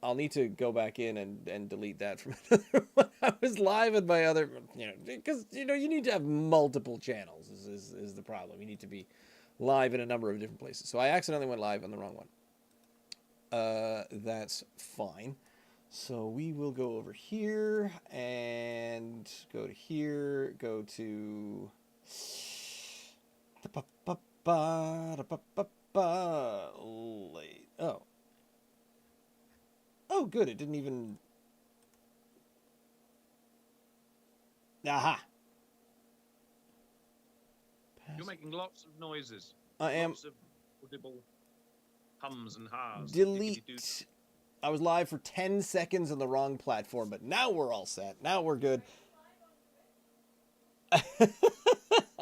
I'll need to go back in and delete that from another one. I was live in my other, because you need to have multiple channels. Is the problem? You need to be live in a number of different places. So I accidentally went live on the wrong one. That's fine. So we will go over here and go to here. Go to. Oh. Oh, good. It didn't even. Aha. You're making lots of noises. I am. Lots of audible hums and ha's. Delete. I was live for 10 seconds on the wrong platform, but now we're all set. Now we're good.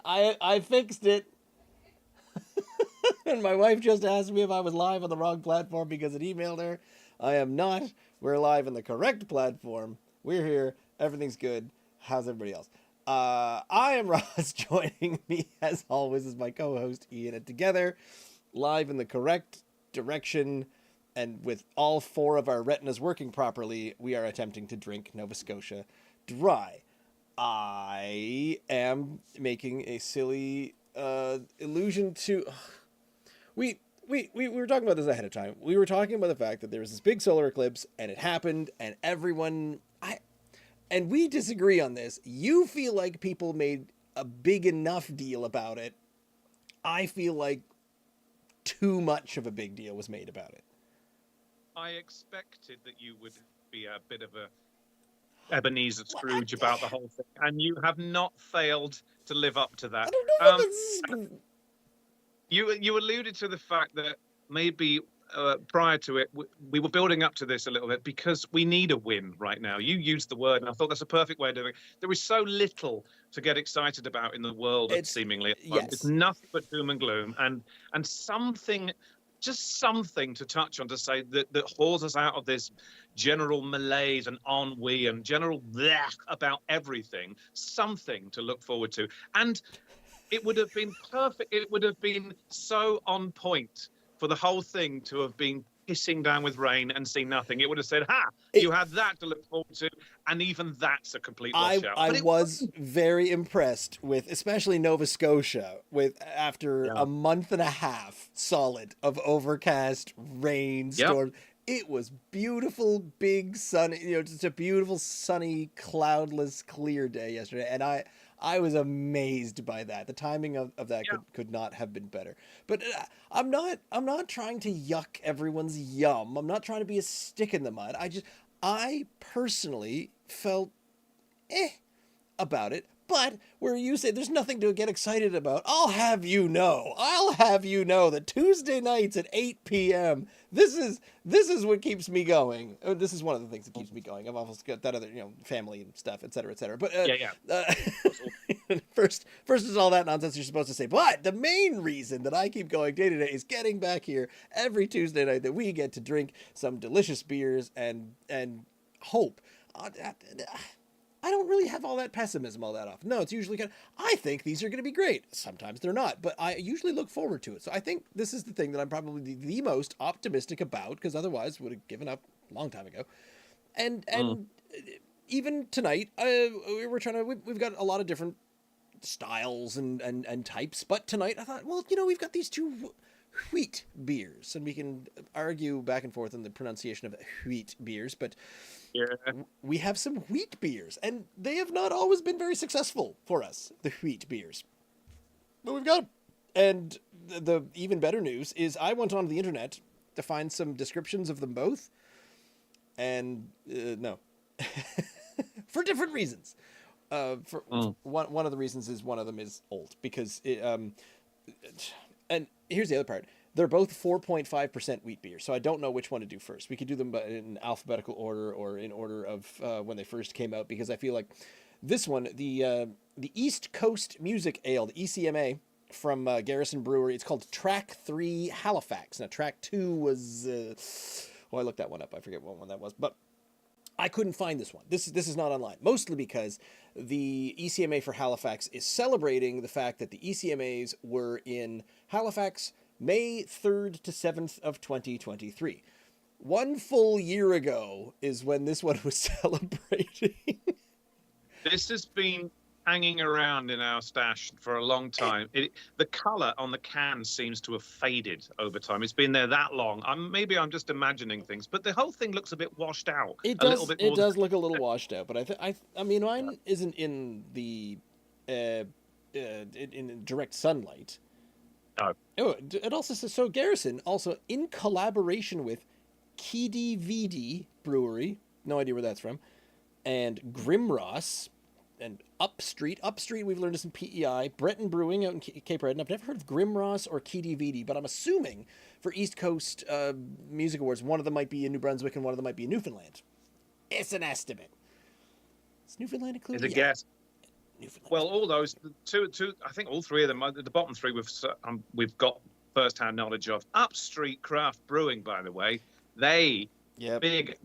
I fixed it. And my wife just asked me if I was live on the wrong platform because it emailed her. I am not. We're live on the correct platform. We're here. Everything's good. How's everybody else? I am Ross. Joining me, as always, is my co-host, Ian. And together, live in the correct direction, and with all four of our retinas working properly, we are attempting to drink Nova Scotia dry. I am making a silly allusion to... We were talking about this ahead of time. We were talking about the fact that there was this big solar eclipse, and it happened, and everyone... And we disagree on this. You feel like people made a big enough deal about it. I feel like too much of a big deal was made about it. I expected that you would be a bit of a Ebenezer Scrooge about the whole thing, and you have not failed to live up to that. I don't know. You alluded to the fact that maybe prior to it, we were building up to this a little bit because we need a win right now. You used the word, and I thought that's a perfect way of doing it. There is so little to get excited about in the world, seemingly. Yes. It's nothing but doom and gloom, and something, just something to touch on to say that hauls us out of this general malaise and ennui and general blech about everything. Something to look forward to. And it would have been perfect. It would have been so on point for the whole thing to have been pissing down with rain and see nothing. It would have said, you had that to look forward to, and even that's a complete washout. I was very impressed with, especially Nova Scotia, after a month and a half solid of overcast, rain, storms. It was beautiful, big, sunny, just a beautiful, sunny, cloudless, clear day yesterday, and I was amazed by that. The timing of that could not have been better. But I'm not trying to yuck everyone's yum. I'm not trying to be a stick in the mud. I personally felt about it. But where you say there's nothing to get excited about, I'll have you know that Tuesday nights at 8 p.m. This is what keeps me going. This is one of the things that keeps me going. I've also got that other, family and stuff, et cetera, et cetera. But first is all that nonsense you're supposed to say. But the main reason that I keep going day to day is getting back here every Tuesday night that we get to drink some delicious beers and hope. I don't really have all that pessimism all that often. No, it's usually I think these are going to be great. Sometimes they're not, but I usually look forward to it. So I think this is the thing that I'm probably the most optimistic about, because otherwise would have given up a long time ago. And even tonight, we've got a lot of different styles and types, but tonight I thought, well, we've got these two wheat beers, and we can argue back and forth on the pronunciation of wheat beers, but we have some wheat beers, and they have not always been very successful for us, the wheat beers. But we've got them. And the even better news is I went onto the internet to find some descriptions of them both, and no. For different reasons. One of the reasons is one of them is old, because and here's the other part. They're both 4.5% wheat beer, so I don't know which one to do first. We could do them in alphabetical order or in order of when they first came out, because I feel like this one, the East Coast Music Ale, the ECMA, from Garrison Brewery, it's called Track 3 Halifax. Now, Track 2 was... I looked that one up. I forget what one that was, but I couldn't find this one. This is not online, mostly because the ECMA for Halifax is celebrating the fact that the ECMAs were in Halifax May 3rd to 7th of 2023, 1 full year ago is when this one was celebrating. This has been hanging around in our stash for a long time. The color on the can seems to have faded over time. It's been there that long. Maybe I'm just imagining things, but the whole thing looks a bit washed out. It A little does. bit It more does look a little washed out, but I mean, Yeah. mine isn't in the, in direct sunlight. No. Oh, it also says so. Garrison also in collaboration with KDVD Brewery, no idea where that's from, and Grimross and Upstreet. Upstreet, we've learned is some PEI. Breton Brewing out in Cape Red. And I've never heard of Grimross or KDVD, but I'm assuming for East Coast Music Awards, one of them might be in New Brunswick and one of them might be in Newfoundland. It's an estimate. Is Newfoundland included? It's a guess. Newfoundland. Well, all those two, I think all three of them. The bottom three we've got first-hand knowledge of. Upstreet Craft Brewing, by the way, they big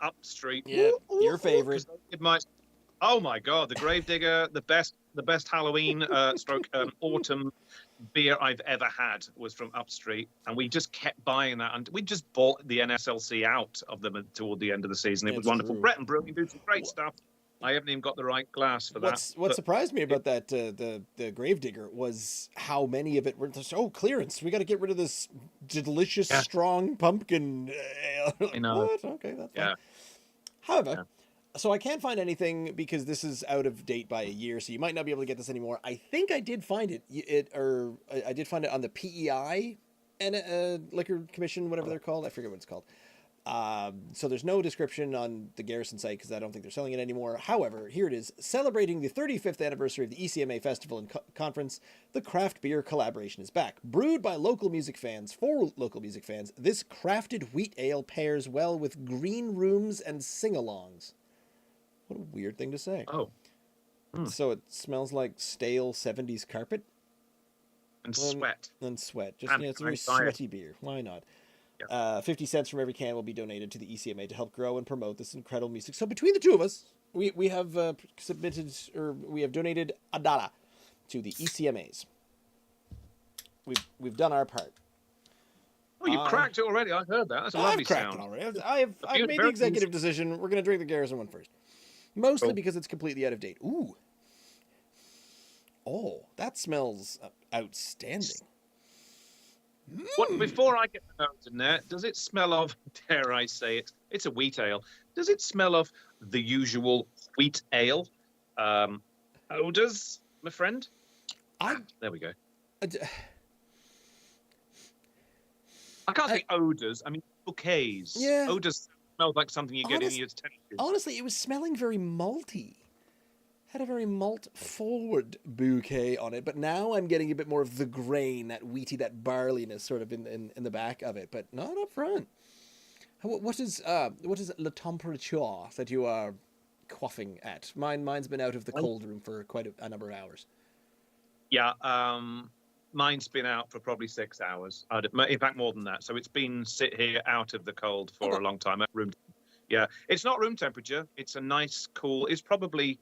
Upstreet. Yeah, your favorite. Oh my God, the Gravedigger, the best Halloween stroke autumn beer I've ever had was from Upstreet, and we just kept buying that, and we just bought the NSLC out of them toward the end of the season. It was wonderful. True. Breton Brewing do some great stuff. I haven't even got the right glass for that. What surprised me about that the Gravedigger was how many of it were just, clearance. We got to get rid of this delicious strong pumpkin ale. I know. What? Okay, that's fine. Yeah. However, so I can't find anything because this is out of date by a year, so you might not be able to get this anymore. I think I did find it, I did find it on the PEI and Liquor Commission, whatever they're called. I forget what it's called. So there's no description on the Garrison site because I don't think they're selling it anymore. However, here it is. Celebrating the 35th anniversary of the ECMA Festival and Conference, the craft beer collaboration is back. Brewed by local music fans for local music fans, this crafted wheat ale pairs well with green rooms and sing-alongs. What a weird thing to say. Oh. So it smells like stale 70s carpet? And sweat. And sweat. Just, And it's a very sweaty beer. Why not? 50 cents from every can will be donated to the ECMA to help grow and promote this incredible music. So between the two of us, we have we have donated $1 to the ECMAs. We've done our part. Oh, you cracked it already. I heard that. That's a lovely I've cracked sound. it already. I've made the executive decision. We're going to drink the Garrison one first. Mostly because it's completely out of date. Ooh. Oh, that smells outstanding. What, before I get the notes in there, does it smell of, dare I say it, it's a wheat ale. Does it smell of the usual wheat ale odors, my friend? There we go. I can't say odors. I mean, bouquets. Yeah. Odors smells like something you get in your tennis. Honestly, it was smelling very malty. Had a very malt-forward bouquet on it, but now I'm getting a bit more of the grain, that wheaty, that barleyness sort of in the back of it, but not up front. What is la temperature that you are quaffing at? Mine's been out of the cold room for quite a number of hours. Yeah, mine's been out for probably 6 hours. In fact, more than that. So it's been sit here out of the cold for a long time at room. Yeah, it's not room temperature. It's a nice, cool. It's probably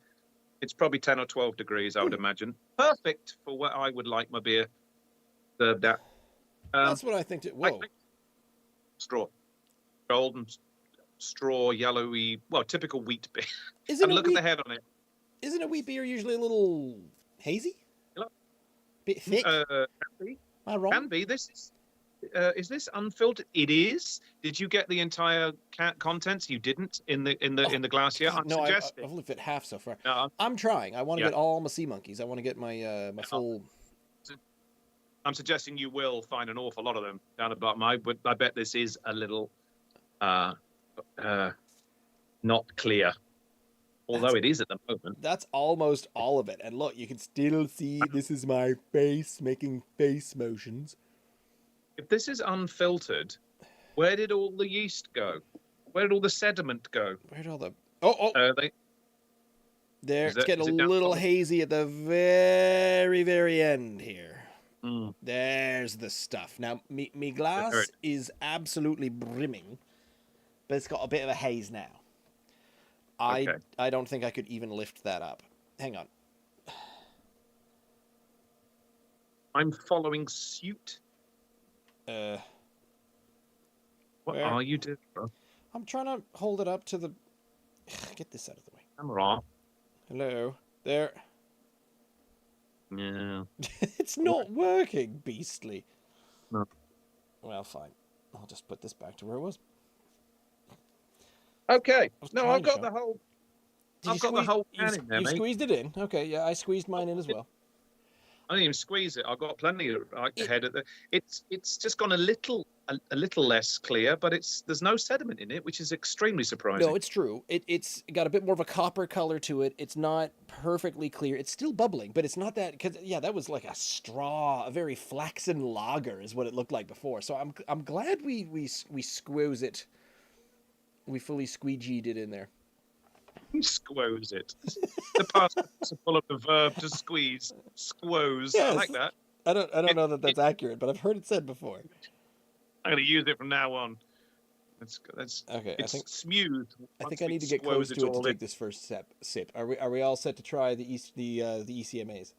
10 or 12 degrees, I would imagine. Perfect for what I would like my beer served at. That's what I think. Whoa. Straw. Golden straw, yellowy, well, typical wheat beer. Isn't look at the head on it. Isn't a wheat beer usually a little hazy? Bit thick? Can be. Am I wrong? Can be. Is this unfiltered? It is. Did you get the entire contents? You didn't in the glass yet. No, I've only fit half so far. No, I'm trying. I want to get all my sea monkeys. I want to get my my full. I'm suggesting you will find an awful lot of them down the bottom. I bet this is a little not clear, although it is at the moment. That's almost all of it. And look, you can still see this is my face making face motions. If this is unfiltered, where did all the yeast go? Where did all the sediment go? Where did all the... There, it's getting a little hazy at the very, very end here. There's the stuff. Now, me glass is absolutely brimming, but it's got a bit of a haze now. I don't think I could even lift that up. Hang on. I'm following suit. What Where? are you doing, bro? I'm trying to hold it up to the... Get this out of the way. Camera. Hello. There. Yeah. It's not working, beastly. No. Well, fine. I'll just put this back to where it was. Okay. I was No, trying I've to got show. the whole. Did I've you got the squeeze? whole can in there, You mate. squeezed it in. Okay, yeah, I squeezed mine in as well. I didn't even squeeze it. I've got plenty of It- ahead of the. It's just gone a little less clear, but there's no sediment in it, which is extremely surprising. No, it's true. It's got a bit more of a copper color to it. It's not perfectly clear. It's still bubbling, but it's not that, because yeah, that was like a straw, a very flaxen lager is what it looked like before. So I'm glad we squoze it. We fully squeegeed it in there. Squoze it. The past tense full of the verb to squeeze. Squoze. I Yes. like that. I don't know that that's accurate, but I've heard it said before. I'm going to use it from now on. That's Okay, it's smooth. I think Once I we need to get squoze close to it to all take in. this first sip. Are we all set to try the ECMAs?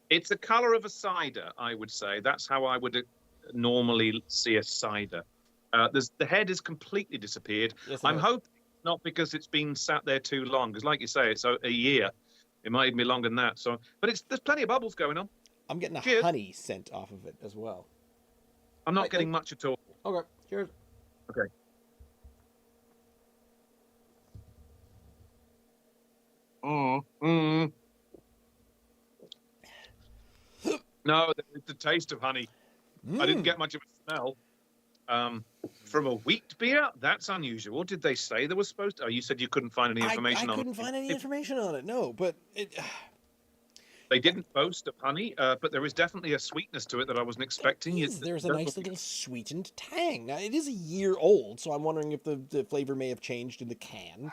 It's the color of a cider, I would say. That's how I would normally see a cider. The head has completely disappeared. Yes, it I'm has. hoping not because it's been sat there too long, because like you say, it's a year. It might even be longer than that. So, but there's plenty of bubbles going on. I'm getting a Cheers. honey scent off of it as well. I'm not Right, getting much at all. Okay, cheers. Okay. Mm. No, the taste of honey. I didn't get much of a smell. From a wheat beer, that's unusual. Did they say there was supposed to? Oh, you said you couldn't find any information I on couldn't find any information on it. No, but They didn't boast of honey, but there is definitely a sweetness to it that I wasn't expecting. there's a nice little sweetened tang. Now, it is a year old, so I'm wondering if the flavor may have changed in the can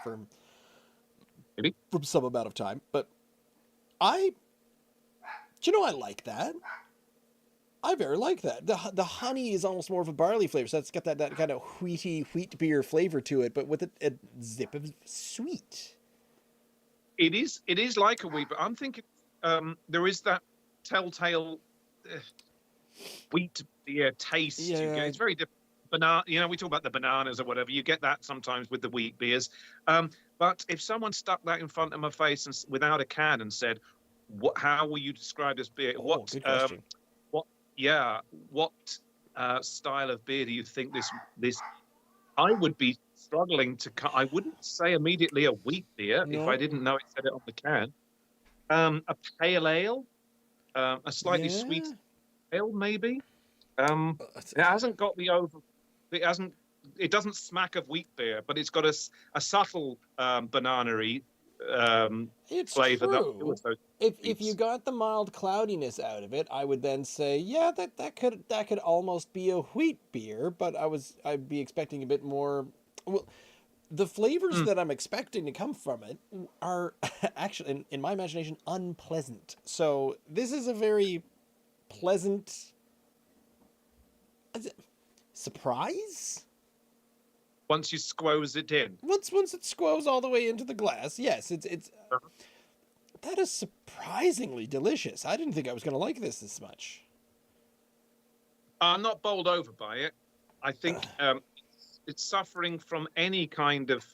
Maybe. from some amount of time. But I like that. I very like that. The honey is almost more of a barley flavor, so it's got that kind of wheat beer flavor to it, but with a zip of sweet. It is like a wheat, but I'm thinking there is that telltale wheat beer taste. You Yeah. get. It's very different. Banana, we talk about the bananas or whatever. You get that sometimes with the wheat beers. But if someone stuck that in front of my face and without a can and said, how will you describe this beer? Oh, good question. What style of beer do you think this? I would be struggling to. I wouldn't say immediately a wheat beer if I didn't know it said it on the can. A pale ale, a slightly sweet ale, maybe. It hasn't got the over. It doesn't smack of wheat beer, but it's got a subtle banana-y It's flavor. true. If you got the mild cloudiness out of it, I would then say, yeah, that could almost be a wheat beer, but I'd be expecting a bit more. Well, the flavors that I'm expecting to come from it are actually, in my imagination, unpleasant. So this is a very pleasant surprise. Once you squoze it in. Once it squoze all the way into the glass, yes, it's. That is surprisingly delicious. I didn't think I was going to like this much. I'm not bowled over by it. I think it's suffering from any kind of.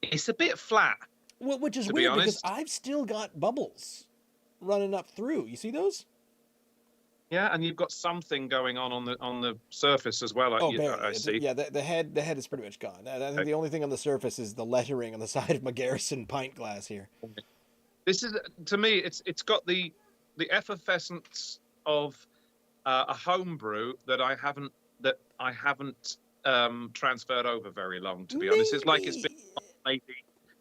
It's a bit flat. Well, which is weird because I've still got bubbles running up through. You see those? Yeah, and you've got something going on the surface as well. I see. Yeah, the head is pretty much gone. I think the only thing on the surface is the lettering on the side of my Garrison pint glass here. This is, to me, it's got the effervescence of a homebrew that I haven't transferred over very long. To be honest, it's like it's been maybe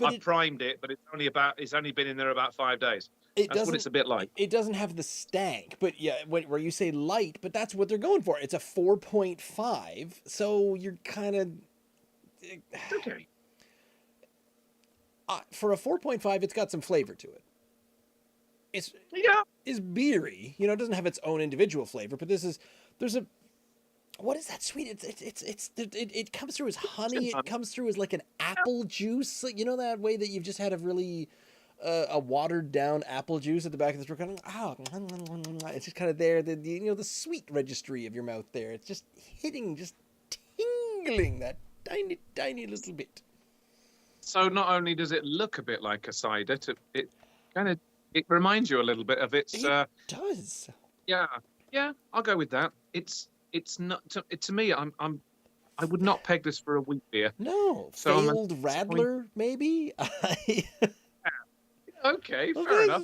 I've primed it, but it's only been in there about 5 days. That's what it's a bit like. It doesn't have the stank, but yeah, where you say light, but that's what they're going for. It's a 4.5, so you're kind of okay. For a 4.5, it's got some flavor to it. It's beery. It doesn't have its own individual flavor, but what is that sweet? It comes through as honey. It comes through as like an apple juice. That way that you've just had a really a watered down apple juice at the back of the throat. Kind of, it's just kind of there. The sweet registry of your mouth there. It's just hitting, just tingling that tiny, tiny little bit. So not only does it look a bit like a cider, it kind of it reminds you a little bit of its. It does. Yeah, yeah, I'll go with that. It's not to me. I would not peg this for a wheat beer. No, So failed Radler, maybe. Okay, fair enough.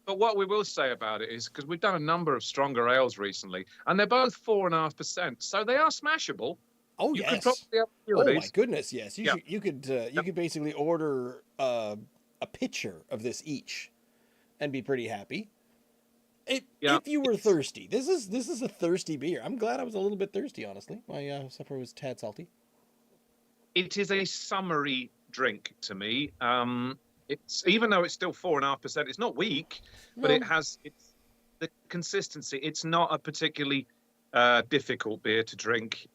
But what we will say about it is because we've done a number of stronger ales recently, and they're both 4.5%, so they are smashable. Oh You yes. could probably have a few of Oh my these. goodness, yes. Yeah. You could basically order a pitcher of this each, and be pretty happy. Yeah. If you were thirsty, this is a thirsty beer. I'm glad I was a little bit thirsty, honestly. My supper was tad salty. It is a summery drink to me. It's even though it's still 4.5%, it's not weak, but No. it's the consistency. It's not a particularly difficult beer to drink,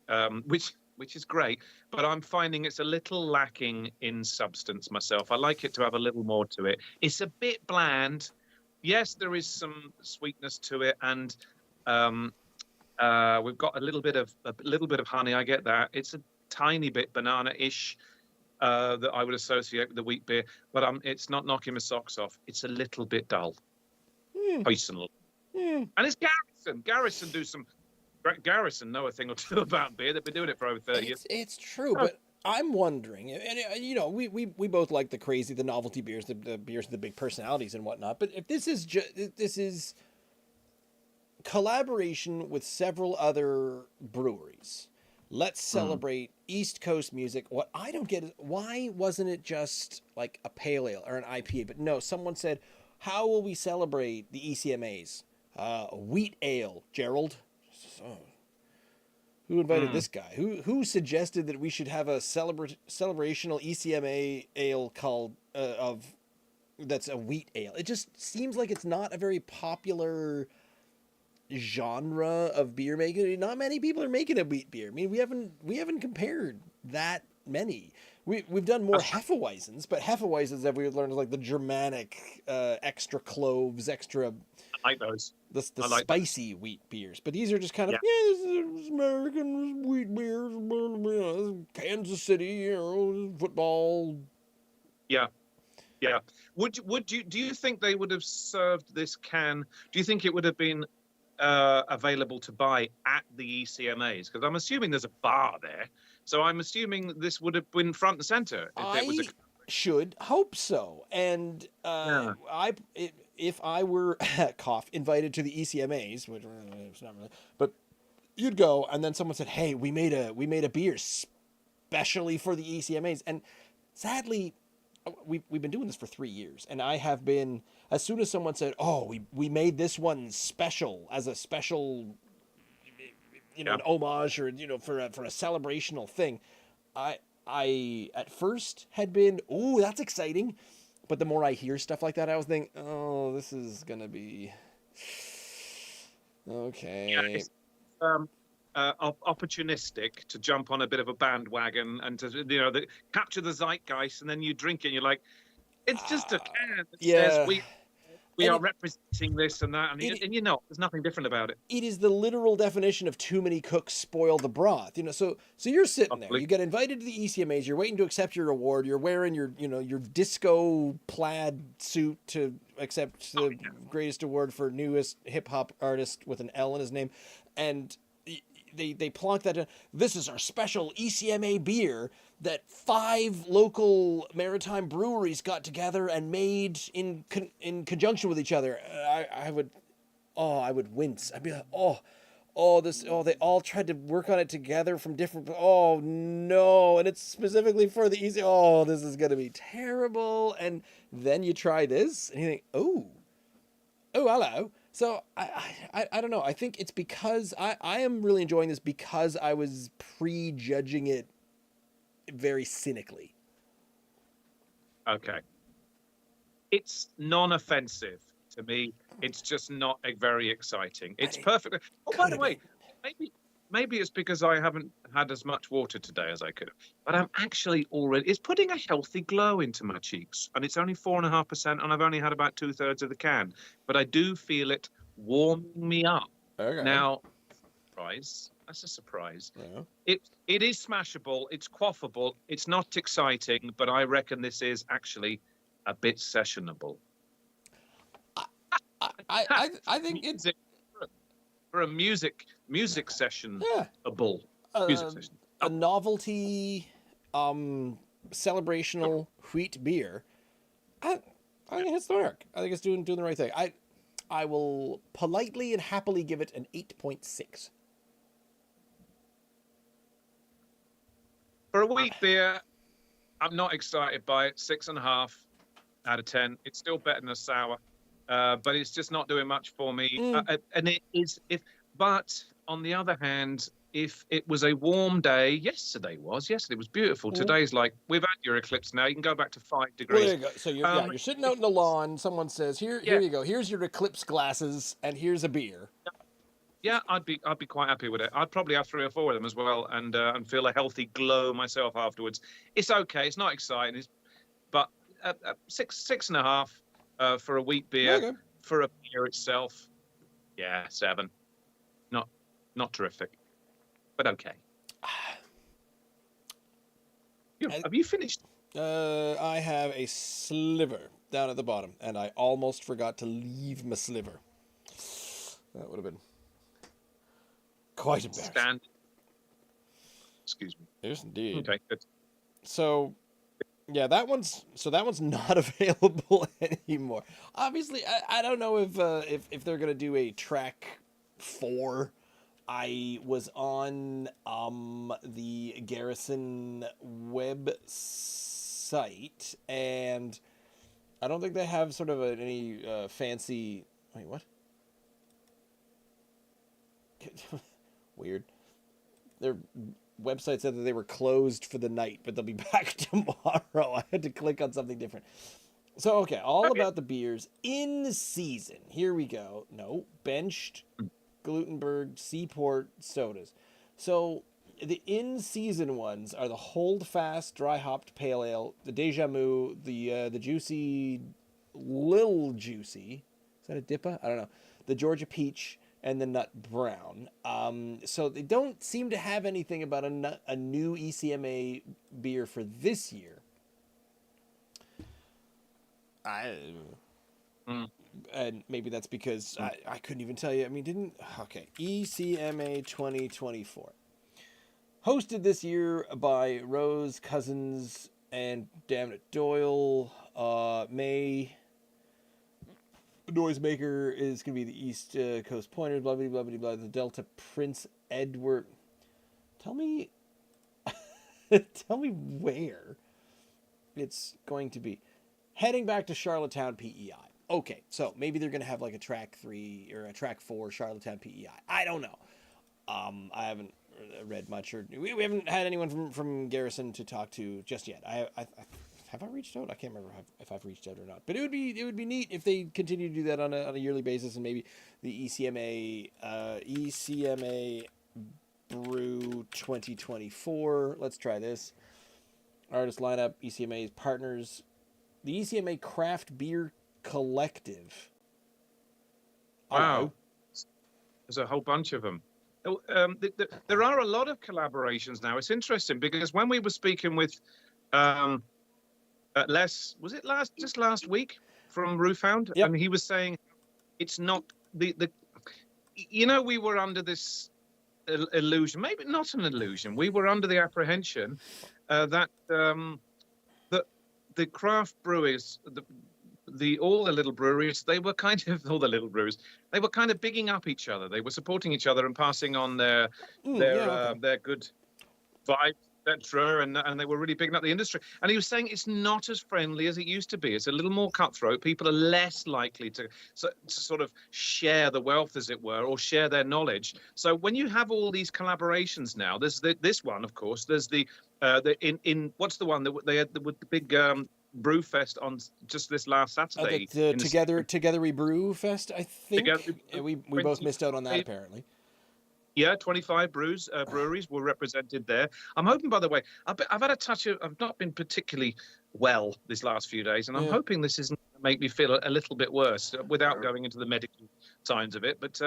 which is great. But I'm finding it's a little lacking in substance myself. I like it to have a little more to it. It's a bit bland. Yes, there is some sweetness to it, and we've got a little bit of honey. I get that. It's a tiny bit banana-ish. That I would associate with the wheat beer, but it's not knocking my socks off. It's a little bit dull, personally. And it's Garrison. Garrison know a thing or two about beer. They've been doing it for over 30 years. It's true, but I'm wondering, and we both like the novelty beers, the beers with the big personalities and whatnot. But if this is collaboration with several other breweries. Let's celebrate East Coast music. What I don't get is why wasn't it just like a pale ale or an IPA? But no, someone said, how will we celebrate the ECMAs? Wheat ale, Gerald. So, who invited this guy? Who suggested that we should have a celebrational ECMA ale called that's a wheat ale? It just seems like it's not a very popular genre of beer making. Not many people are making a wheat beer. I mean, we haven't compared that many. We've done more Hefeweizens, but Hefeweizens that we've learned is like the Germanic extra cloves, extra. I like those. The like spicy wheat beers, but these are just kind of this is American wheat beers, Kansas City, football. Yeah. Do you think they would have served this can? Do you think it would have been available to buy at the ECMAs? Because I'm assuming there's a bar there, so I'm assuming this would have been front and center. Should hope so, and if I were cough invited to the ECMAs, which it's not really, but you'd go, and then someone said, "Hey, we made a beer specially for the ECMAs," and sadly, we've been doing this for 3 years, and I have been. As soon as someone said, "Oh, we made this one special as a special, an homage or for a celebrational thing," I at first had been, "Ooh, that's exciting," but the more I hear stuff like that, I was thinking, "Oh, this is gonna be okay." Yeah, it's, opportunistic to jump on a bit of a bandwagon and to capture the zeitgeist, and then you drink it and you're like, it's just a can that says we are representing this and that, and there's nothing different about it. It is the literal definition of too many cooks spoil the broth. So you're sitting there, you get invited to the ECMAs, you're waiting to accept your award, you're wearing your disco plaid suit to accept the greatest award for newest hip hop artist with an L in his name, and they plonk that in. This is our special ECMA beer that 5 local maritime breweries got together and made in conjunction with each other. I would wince. I'd be like, they all tried to work on it together from different. Oh no, and it's specifically for the ECMA. Oh, this is gonna be terrible. And then you try this, and you think, oh, hello. So I don't know. I think it's because I am really enjoying this because I was prejudging it very cynically. Okay. It's non-offensive to me. It's just not very exciting. It's perfect. Oh, by the way, maybe it's because I haven't had as much water today as I could have. But I'm actually already. It's putting a healthy glow into my cheeks, and it's only 4.5%, and I've only had about 2/3 of the can. But I do feel it warming me up. Okay. Now, surprise. That's a surprise. Yeah. It is smashable. It's quaffable. It's not exciting, but I reckon this is actually a bit sessionable. I think it's Music for a music session. yeah. A bull music session. A novelty, celebrational wheat beer. I think it hits the mark. I think it's doing the right thing. I will politely and happily give it an 8.6. For a wheat beer, I'm not excited by it. 6.5 out of 10. It's still better than a sour, but it's just not doing much for me. And it is but on the other hand, if it was a warm day, yesterday was beautiful. Today's like, we've had your eclipse now. You can go back to 5 degrees. Well, there you go. So you're sitting out in the lawn. Someone says, here you go. Here's your eclipse glasses, and here's a beer. Yeah, I'd be quite happy with it. I'd probably have 3 or 4 of them as well, and feel a healthy glow myself afterwards. It's okay. It's not exciting, but 6.5 for a wheat beer. Okay. For a beer itself, 7. Not terrific, but okay. Have you finished? I have a sliver down at the bottom, and I almost forgot to leave my sliver. That would have been quite embarrassing. Excuse me. Yes, indeed. Okay, good. So, yeah, that one's not available anymore. Obviously, I don't know if they're gonna do a track 4. I was on the Garrison website, and I don't think they have sort of any fancy. Wait, what? Weird. Their website said that they were closed for the night, but they'll be back tomorrow. I had to click on something different. So, okay, about the beers in season. Here we go. No, benched, Glutenberg, Seaport sodas. So, the in-season ones are the Hold Fast Dry Hopped Pale Ale, the Deja Mu, the Juicy, Lil Juicy. Is that a Dippa? I don't know. The Georgia Peach, and the Nut Brown. So they don't seem to have anything about a new ECMA beer for this year. And maybe that's because I couldn't even tell you. I mean, ECMA 2024. Hosted this year by Rose Cousins and Damn It Doyle. May Noisemaker is going to be the East Coast Pointers, blah, blah, blah, blah, blah, the Delta Prince Edward. Tell me where it's going to be. Heading back to Charlottetown, PEI. Okay, so maybe they're going to have like a track 3 or a track 4 Charlottetown, PEI. I don't know. I haven't read much, or we haven't had anyone from Garrison to talk to just yet. Have I reached out? I can't remember if I've reached out or not. But it would be neat if they continue to do that on a yearly basis, and maybe the ECMA Brew 2024. Let's try this. Artist lineup, ECMA's partners, the ECMA Craft Beer Collective. Wow, there's a whole bunch of them. There are a lot of collaborations now. It's interesting because when we were speaking with last week from Wheat Hound, yep. And he was saying it's not we were under this illusion, maybe not an illusion. We were under the apprehension that the craft brewers, all the little breweries, they were kind of they were kind of bigging up each other. They were supporting each other and passing on their good vibes, etc. And they were really bigging up the industry. And he was saying it's not as friendly as it used to be. It's a little more cutthroat. People are less likely to sort of share the wealth, as it were, or share their knowledge. So when you have all these collaborations now, there's this one, of course. There's what's the one that they had with the big brew fest on just this last Saturday. Together We Brew Fest, I think. We both missed out on that, apparently. Yeah, 25 breweries were represented there. I'm hoping, by the way, I've had a touch of, I've not been particularly well this last few days, and I'm Yeah. hoping this isn't going to make me feel a little bit worse without going into the medical signs of it. But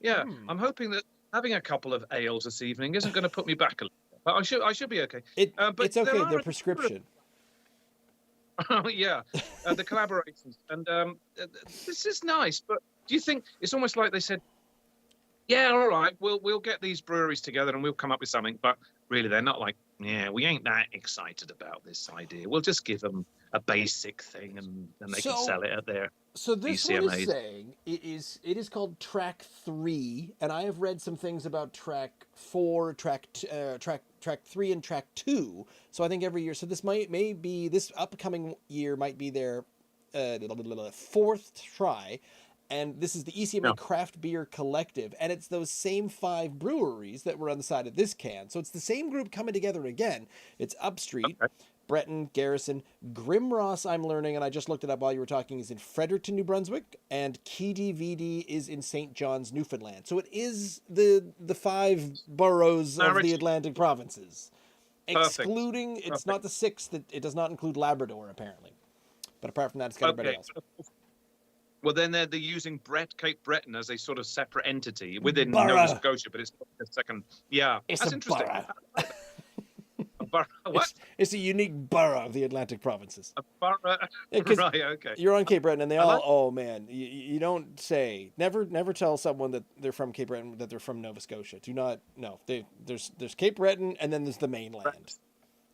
yeah, I'm hoping that having a couple of ales this evening isn't going to put me back a little bit. But I should be okay. But It's there okay. are They're a number of prescription. yeah, the collaborations, and this is nice. But do you think it's almost like they said, yeah, all right, we'll get these breweries together and we'll come up with something. But really, they're not like, yeah, we ain't that excited about this idea. We'll just give them a basic thing and they can sell it at their So this one is ECMAs. saying it is called track 3, and I have read some things about track 4, track 3, and track 2. So I think every year. So this may be this upcoming year might be their fourth try, and this is the ECMA No. Craft Beer Collective, and it's those same 5 breweries that were on the side of this can. So it's the same group coming together again. It's Upstreet, Okay. Breton, Garrison, Grimross, I'm learning, and I just looked it up while you were talking, is in Fredericton, New Brunswick, and KDVD is in St. John's, Newfoundland. So it is the 5 boroughs of the Atlantic provinces. Perfect. Excluding, it's not the 6th, that it does not include Labrador, apparently. But apart from that, it's got everybody else. Well, then they're using Cape Breton as a sort of separate entity within Borough. Nova Scotia, but it's not the second. Yeah, It's that's a interesting. borough. A borough. What? It's a unique borough of the Atlantic provinces. A borough. Yeah, 'cause right. Okay. You're on Cape Breton, and they I all, like- oh man, you don't say, never tell someone that they're from Cape Breton that they're from Nova Scotia. Do not, no. There's Cape Breton, and then there's the mainland.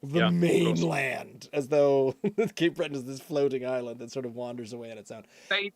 The Yeah, of course. mainland, as though Cape Breton is this floating island that sort of wanders away on its own. They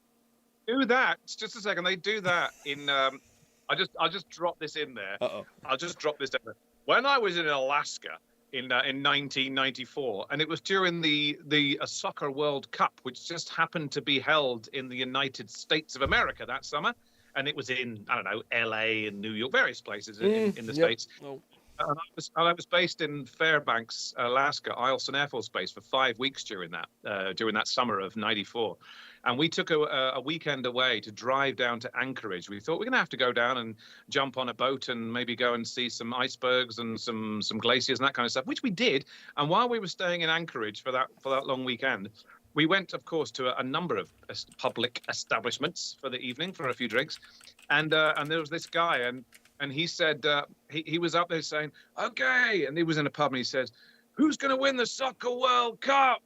do that. Just a second. They do that in. I'll just drop this in there. Uh-oh. I'll just drop this in there. When I was in Alaska in 1994, and it was during the Soccer World Cup, which just happened to be held in the United States of America that summer, and it was in, I don't know, LA and New York, various places in the Yep. States. Oh. And I was based in Fairbanks, Alaska, Eielson Air Force Base for 5 weeks during that summer of '94, and we took a weekend away to drive down to Anchorage. We thought we're going to have to go down and jump on a boat and maybe go and see some icebergs and some glaciers and that kind of stuff, which we did. And while we were staying in Anchorage for that long weekend, we went, of course, to a number of public establishments for the evening for a few drinks, and there was this guy and he said he was up there saying, okay, and he was in a pub and he says, who's going to win the Soccer World Cup?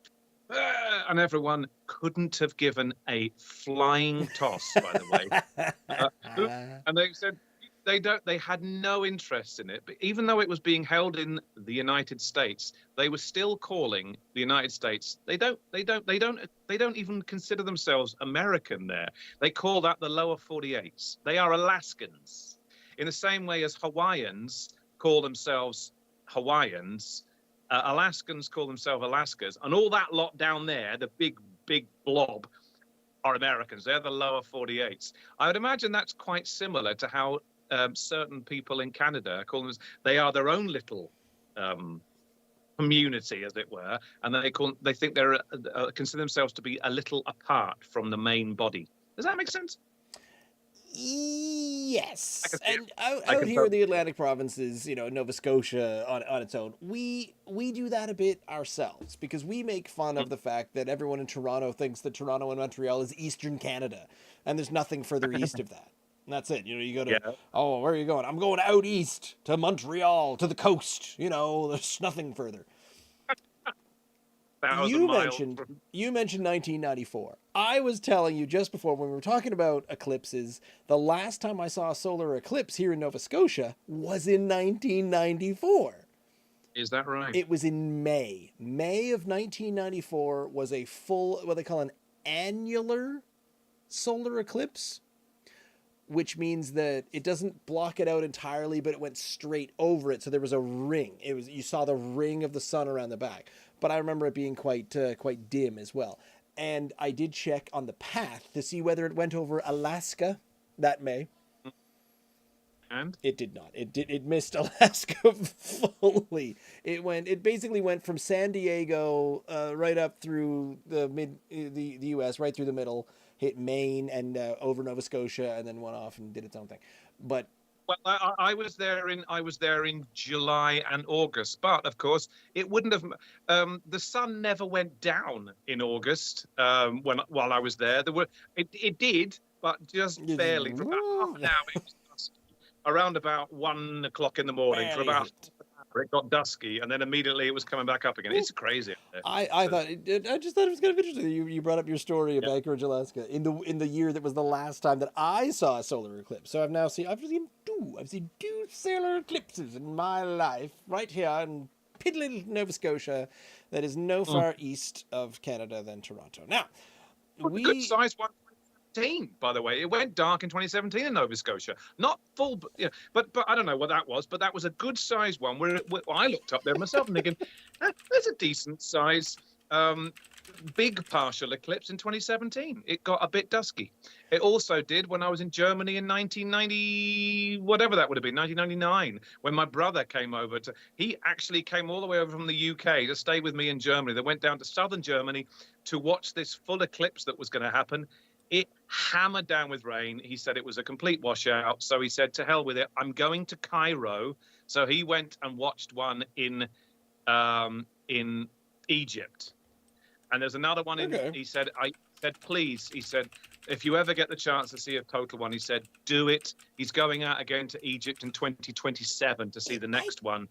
And everyone couldn't have given a flying toss, by the way. And they said they had no interest in it. But even though it was being held in the United States, they were still calling the United States. They don't even consider themselves American there. They call that the lower 48s. They are Alaskans. In the same way as Hawaiians call themselves Hawaiians, Alaskans call themselves Alaskas, and all that lot down there, the big blob, are Americans. They're the lower 48s. I would imagine that's quite similar to how certain people in Canada call them. They are their own little community, as it were, and they think they're consider themselves to be a little apart from the main body. Does that make sense? Yes, and out here in the Atlantic provinces, Nova Scotia on its own, we do that a bit ourselves because we make fun of the fact that everyone in Toronto thinks that Toronto and Montreal is Eastern Canada, and there's nothing further east of that. And that's it. You go to, oh, where are you going? I'm going out east to Montreal, to the coast. There's nothing further. You mentioned 1994. I was telling you just before when we were talking about eclipses, the last time I saw a solar eclipse here in Nova Scotia was in 1994. Is that right? It was in May. May of 1994 was a full, what they call an annular solar eclipse, which means that it doesn't block it out entirely, but it went straight over it. So there was a ring. You saw the ring of the sun around the back. But I remember it being quite dim as well. And I did check on the path to see whether it went over Alaska that May. And it did not. It missed Alaska fully. It basically went from San Diego right up through the U.S. right through the middle, hit Maine and over Nova Scotia, and then went off and did its own thing. But Well, I was there in July and August, but of course it wouldn't have. The sun never went down in August while I was there. It did, but just barely. For about half an hour, it was dusky. Around about 1 o'clock in the morning, for Barely about hit. it got dusky, and then immediately it was coming back up again. It's crazy. I thought I just thought it was kind of interesting. You brought up your story of Yeah. Anchorage, Alaska, in the year that was the last time that I saw a solar eclipse. So I've seen two solar eclipses in my life right here in piddly Nova Scotia, that is no far east of Canada than Toronto. Now A good size one. 2017, by the way, it went dark in 2017 in Nova Scotia. Not full, but I don't know what that was. But that was a good size one. Where I looked up there myself and thinking, there's a decent size, big partial eclipse in 2017. It got a bit dusky. It also did when I was in Germany in 1990, whatever that would have been, 1999, when my brother came over to. He actually came all the way over from the UK to stay with me in Germany. They went down to southern Germany to watch this full eclipse that was going to happen. It hammered down with rain. He said it was a complete washout. So he said, to hell with it. I'm going to Cairo. So he went and watched one in Egypt. And there's another one in, Okay. he said, please, he said, if you ever get the chance to see a total one, he said, do it. He's going out again to Egypt in 2027 to see the next one,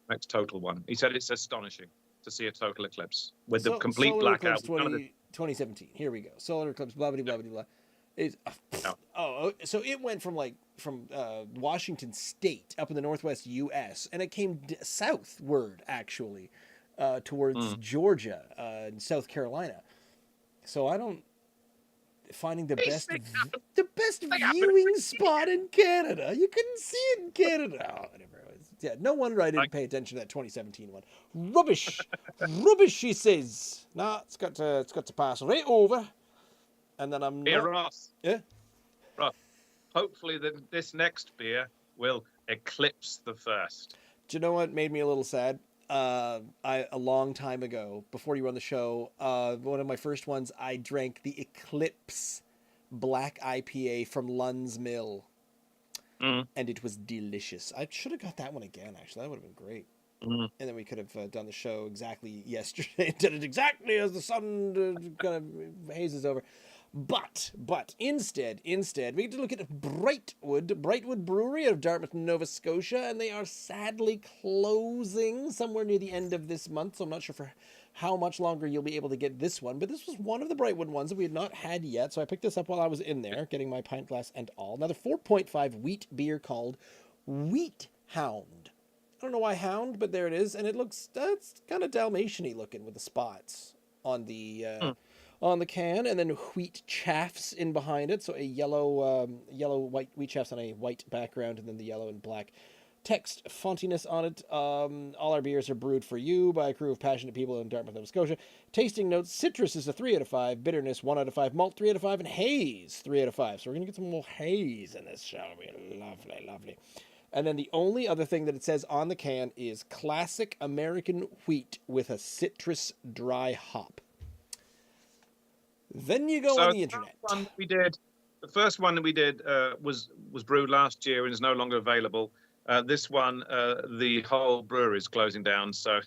next total one. He said it's astonishing to see a total eclipse with the complete solar blackout. eclipse 2017. Here we go. Solar eclipse, blah blah blah blah blah. So it went from Washington State up in the northwest U.S. and it came southward actually, towards Georgia and South Carolina. So I don't finding the best viewing spot in Canada. You couldn't see it in Canada. Oh, whatever. Yeah, no wonder I didn't pay attention to that 2017 one. Rubbish, rubbish. She says. Nah, it's got to pass right over, and then I'm Here, not. Ross. Yeah. Ross. Hopefully, this next beer will eclipse the first. Do you know what made me a little sad? A long time ago, before you were on the show, one of my first ones, I drank the Eclipse Black IPA from Lund's Mill, and it was delicious. I should have got that one again. Actually, that would have been great. And then we could have done the show exactly yesterday. Did it exactly as the sun kind of hazes over. But instead, we get to look at Brightwood Brewery out of Dartmouth, Nova Scotia, and they are sadly closing somewhere near the end of this month. So I'm not sure for how much longer you'll be able to get this one. But this was one of the Brightwood ones that we had not had yet. So I picked this up while I was in there, getting my pint glass and all. Another 4.5 wheat beer called Wheat Hound. I don't know why Hound, but there it is. And it looks, it's kind of Dalmatian-y looking with the spots on the can, and then wheat chaffs in behind it. So a yellow white wheat chaffs on a white background, and then the yellow and black text fontiness on it. All our beers are brewed for you by a crew of passionate people in Dartmouth, Nova Scotia. Tasting notes: citrus is a 3 out of 5, bitterness 1 out of 5, malt 3 out of 5, and haze 3 out of 5. So we're gonna get some more haze in this, shall we? Lovely, lovely. And then the only other thing that it says on the can is classic American wheat with a citrus dry hop. Then you go on the internet. The first one that we did was brewed last year and is no longer available. This one, the whole brewery is closing down, so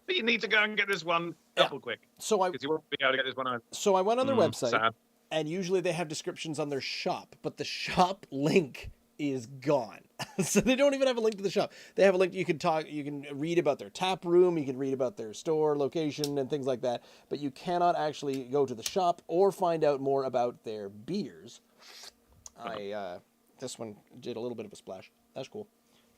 you need to go and get this one double quick. Because you won't be able to get this one out. So I went on their website, sad. and usually they have descriptions on their shop, but the shop link is gone. So they don't even have a link to the shop. They have a link. You can read about their tap room, you can read about their store location and things like that, but you cannot actually go to the shop or find out more about their beers. This one did a little bit of a splash. That's cool.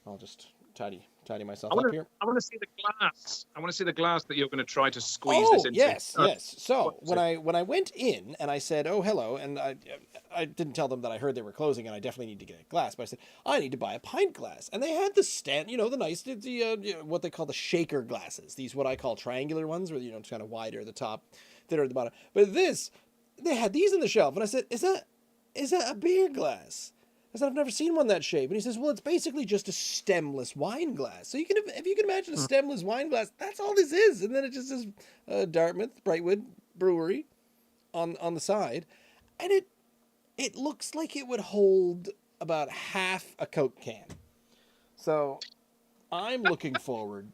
I'll just tidy myself up here. I want to see the glass. I want to see the glass that you're going to try to squeeze this into. Yes. So when I went in and I said, "Oh, hello," and I didn't tell them that I heard they were closing and I definitely need to get a glass, but I said I need to buy a pint glass, and they had the stand, the nice, what they call the shaker glasses. These what I call triangular ones, where it's kind of wider at the top, thinner at the bottom. But they had these on the shelf, and I said, "Is that a beer glass?" I said, I've never seen one that shape. And he says, well, it's basically just a stemless wine glass. So if you can imagine a stemless wine glass, that's all this is. And then it just says Dartmouth, Brightwood Brewery on the side. And it looks like it would hold about half a Coke can. So I'm looking forward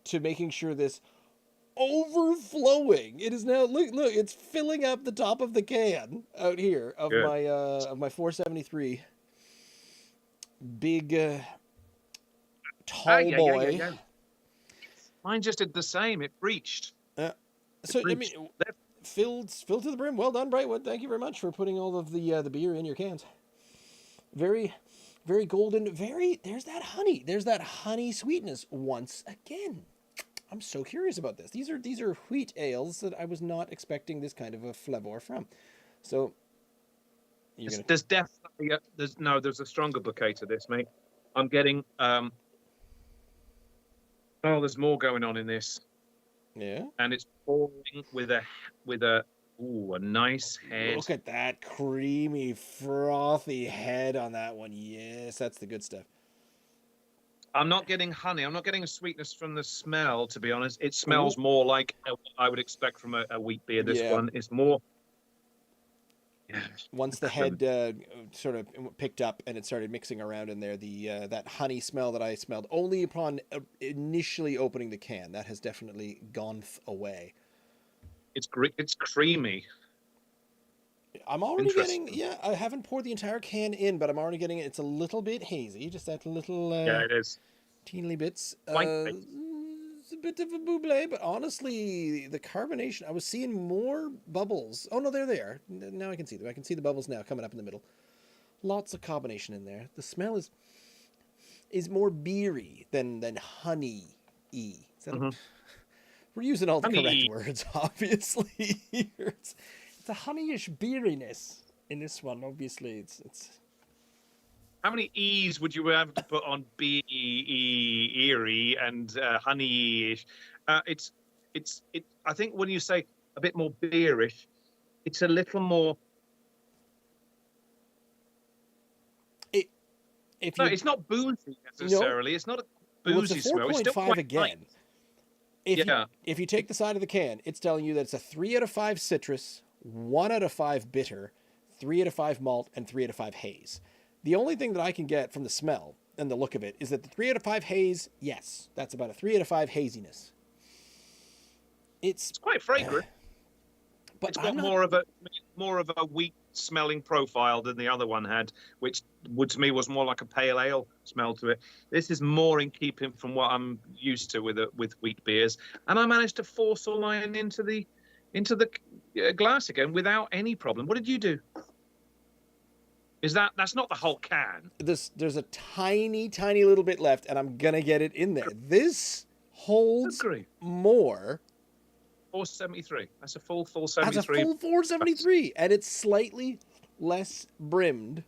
to making sure this overflowing. It is now look, it's filling up the top of the can out here Good. of my 473 big Ah, tall yeah, yeah, boy. yeah, yeah. Mine just did the same. It breached. Uh, It so I mean, breached. filled to the brim. Well done, Brightwood. Thank you very much for putting all of the beer in your cans. Very, very golden. Very. There's that honey. There's that honey sweetness once again. I'm so curious about this. These are wheat ales that I was not expecting this kind of a flavor from. So you're gonna. There's definitely there's a stronger bouquet to this, mate. I'm getting there's more going on in this, Yeah. and it's pouring with a a nice head. Look at that creamy, frothy head on that one. Yes, that's the good stuff. I'm not getting honey. I'm not getting a sweetness from the smell, to be honest. It smells more like what I would expect from a wheat beer. This one is more. Yeah. Once the head sort of picked up and it started mixing around in there, the that honey smell that I smelled only upon initially opening the can, that has definitely gone away. It's creamy. I'm already getting, I haven't poured the entire can in, but I'm already getting it. It's a little bit hazy, just that little yeah, it is. teeny bits. It's a bit of a buble, but honestly, the carbonation, I was seeing more bubbles. Oh no, there they are. Now I can see them. I can see the bubbles now coming up in the middle. Lots of carbonation in there. The smell is more beery than honey-y. We're using all the correct words, obviously. It's a honeyish beeriness in this one. Obviously, it's. How many E's would you have to put on eerie and honey-ish? It's. I think when you say a bit more beerish, it's a little more. It's not boozy necessarily. No, it's not a boozy smell. It's still 4.5 again. Light. If you take the side of the can, it's telling you that it's a 3 out of 5 citrus, 1 out of 5 bitter, 3 out of 5 malt, and 3 out of 5 haze. The only thing that I can get from the smell and the look of it is that the 3 out of 5 haze, yes, that's about a 3 out of 5 haziness. It's quite fragrant, but it's got more of a wheat smelling profile than the other one had, which to me was more like a pale ale smell to it. This is more in keeping from what I'm used to with wheat beers, and I managed to force all mine into the glass again without any problem. What did you do? That's not the whole can? There's a tiny little bit left, and I'm gonna get it in there. This holds more. 473. That's a full 73. That's a full 473, and it's slightly less brimmed.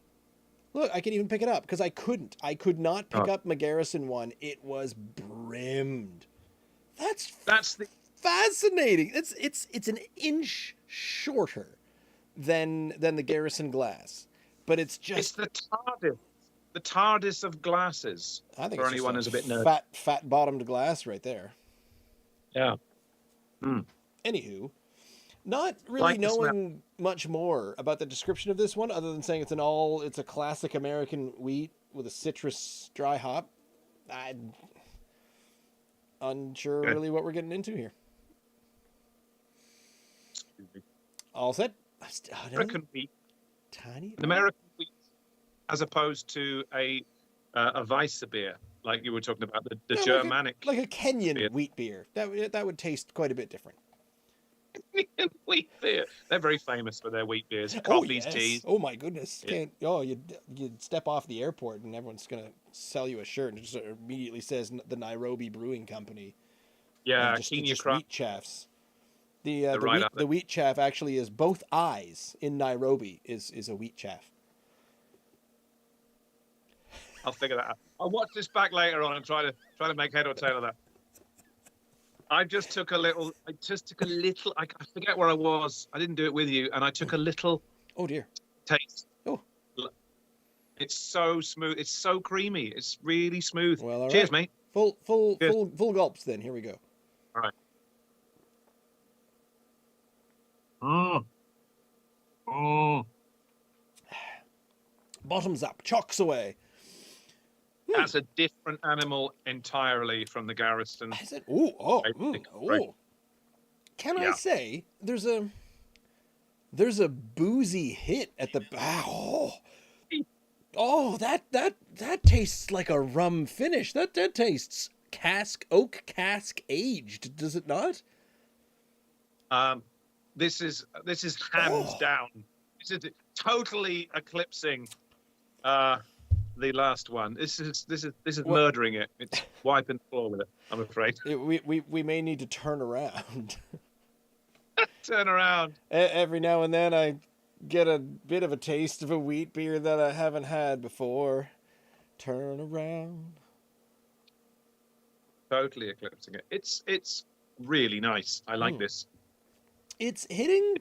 Look, I can even pick it up because I couldn't. I could not pick up my Garrison one. It was brimmed. That's fascinating. It's an inch shorter than the Garrison glass, but it's the TARDIS of glasses. I think for it's anyone who's a bit nerdy. Fat bottomed glass right there. Yeah. Mm. Anywho, not really knowing much more about the description of this one, other than saying it's a classic American wheat with a citrus dry hop. I'm unsure really what we're getting into here. All set. American wheat. Tiny. An American wheat, as opposed to a Weisse beer, like you were talking about the Germanic, like a Kenyan wheat beer. That would taste quite a bit different. Wheat beer. They're very famous for their wheat beers. Coffees, teas. Oh my goodness! Yeah. You'd step off the airport and everyone's gonna sell you a shirt and it just immediately says the Nairobi Brewing Company. Yeah, just wheat chaffs. The wheat chaff actually is both eyes in Nairobi is a wheat chaff. I'll figure that out. I'll watch this back later on and try to make head or tail of that. I took a little. I forget where I was. I didn't do it with you, and I took a little. Oh dear. Taste. Oh. It's so smooth. It's so creamy. It's really smooth. Well, all cheers, right. mate. Full gulps. Then here we go. All right. Bottoms up, chocks away. That's a different animal entirely from the Garrison. Is it? Oh. Can I Yeah. say there's a boozy hit at the that tastes like a rum finish. That tastes oak cask aged, does it not? This is hands down. This is totally eclipsing the last one. This is murdering it. It's wiping the floor with it, I'm afraid. We may need to turn around. Turn around. Every now and then I get a bit of a taste of a wheat beer that I haven't had before. Turn around. Totally eclipsing it. It's really nice. I like this. It's hitting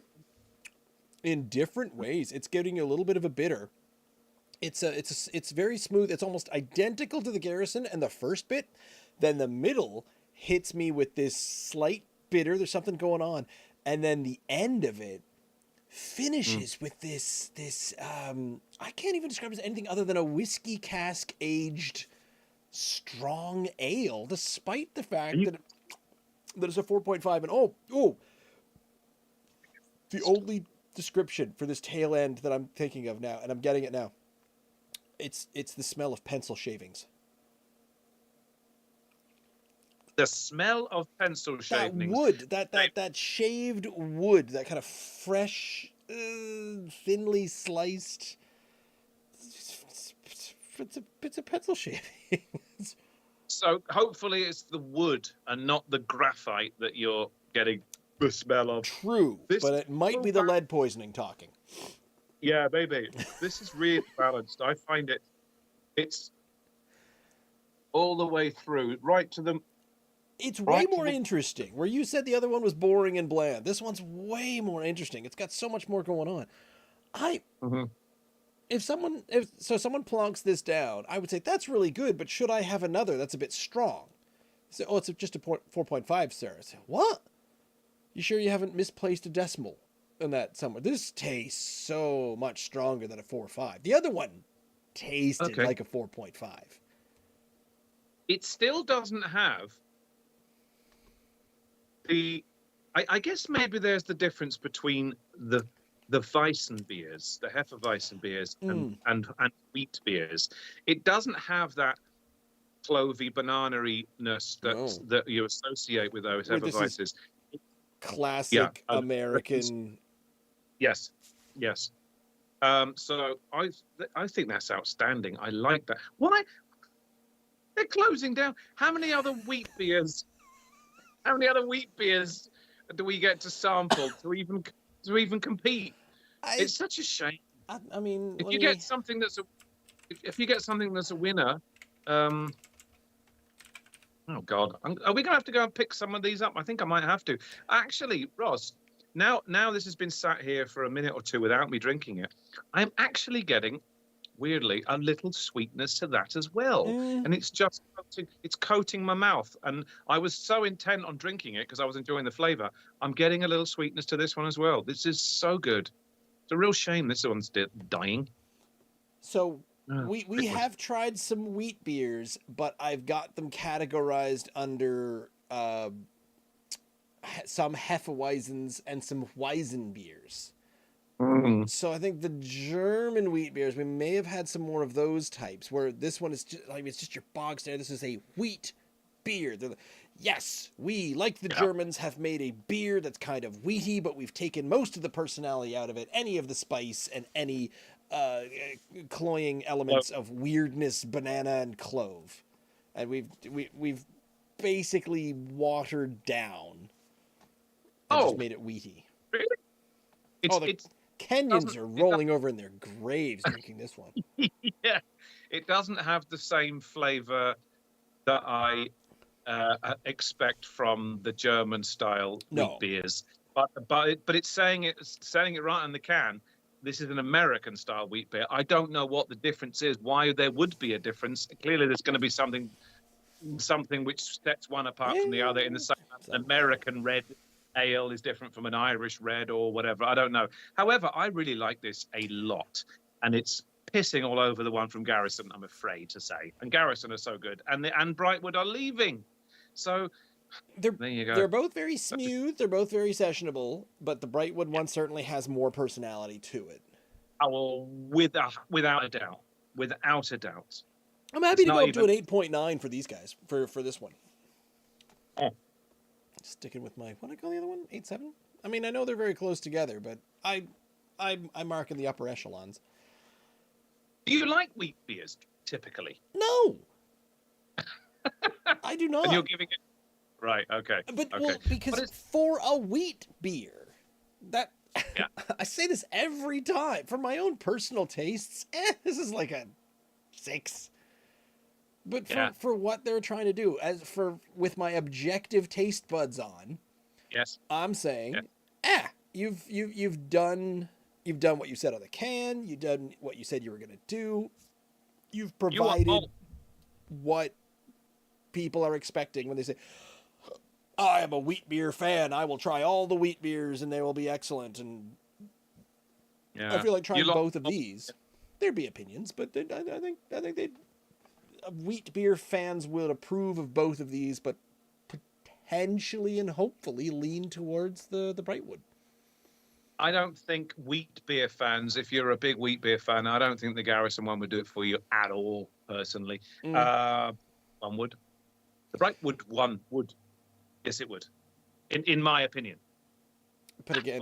in different ways. It's getting a little bit of a bitter. It's very smooth. It's almost identical to the Garrison and the first bit. Then the middle hits me with this slight bitter. There's something going on. And then the end of it finishes with this I can't even describe it as anything other than a whiskey cask aged strong ale, despite the fact that it's a 4.5. And the only description for this tail end that I'm thinking of now, and I'm getting it now, it's the smell of pencil shavings. The smell of pencil shavings. That wood, that shaved wood, that kind of fresh, thinly sliced. It's a pencil shaving. So hopefully it's the wood and not the graphite that you're getting the smell of. True, but it might be the lead poisoning talking. Yeah, maybe. This is really balanced. I find it's all the way through, right to the... It's way more interesting. Where you said the other one was boring and bland, this one's way more interesting. It's got so much more going on. If someone plonks this down, I would say that's really good, but should I have another that's a bit strong? So, it's just a 4.5, sir. I say, what? You sure you haven't misplaced a decimal in that somewhere? This tastes so much stronger than a 4.5. The other one tasted like a 4.5. It still doesn't have I guess maybe there's the difference between the Weissen beers, the Hefeweizen beers, and wheat beers. It doesn't have that clovey, banana-y-ness that you associate with those Hefeweizens. Classic American. Yes. So I think that's outstanding. I like that. Why? They're closing down. How many other wheat beers do we get to sample to even compete? It's such a shame. I mean, if you get something that's a winner, oh God, are we gonna have to go and pick some of these up? I think I might have to. Actually, Ross, now this has been sat here for a minute or two without me drinking it. I'm actually getting, weirdly, a little sweetness to that as well, and it's just coating my mouth. And I was so intent on drinking it because I was enjoying the flavor. I'm getting a little sweetness to this one as well. This is so good. It's a real shame this one's dying. So we have tried some wheat beers, but I've got them categorized under some Hefeweizens and some Weizen beers. So I think the German wheat beers, we may have had some more of those types, where this one is just, it's just your bog standard. This is a wheat beer. Yes, we, like the Germans, have made a beer that's kind of wheaty, but we've taken most of the personality out of it, any of the spice and any cloying elements of weirdness, banana and clove, and we've basically watered down and just made it wheaty. Really? Kenyans are rolling over in their graves drinking this one. Yeah, it doesn't have the same flavor that I expect from the German style wheat beers, but it's saying it right on the can. This is an American style wheat beer. I don't know what the difference is. Why there would be a difference? Clearly, there's going to be something which sets one apart from the other. In the same, an American red ale is different from an Irish red or whatever. I don't know. However, I really like this a lot, and it's pissing all over the one from Garrison, I'm afraid to say. And Garrison are so good, and Brightwood are leaving. So there you go. They're both very smooth. They're both very sessionable, but the Brightwood one certainly has more personality to it. Oh, without a doubt, without a doubt. I'm happy to go up to an 8.9 for these guys for this one. Oh. Sticking with my what I call the other one 8.7. I mean, I know they're very close together, but I'm marking the upper echelons. Do you like wheat beers typically? No, I do not. And you're giving it right, okay. But okay. Well, because for a wheat beer, that yeah. I say this every time for my own personal tastes. This is like a 6. But for what they're trying to do, with my objective taste buds on, yes, I'm saying, you've done what you said on the can. You've done what you said you were going to do. You've provided what people are expecting when they say, I am a wheat beer fan. I will try all the wheat beers and they will be excellent. And I feel like trying both of these. There'd be opinions, but I think wheat beer fans will approve of both of these, but potentially and hopefully lean towards the Brightwood. I don't think wheat beer fans, if you're a big wheat beer fan, I don't think the Garrison one would do it for you at all, personally. One would. The Brightwood one would. Yes, it would. In my opinion. But again,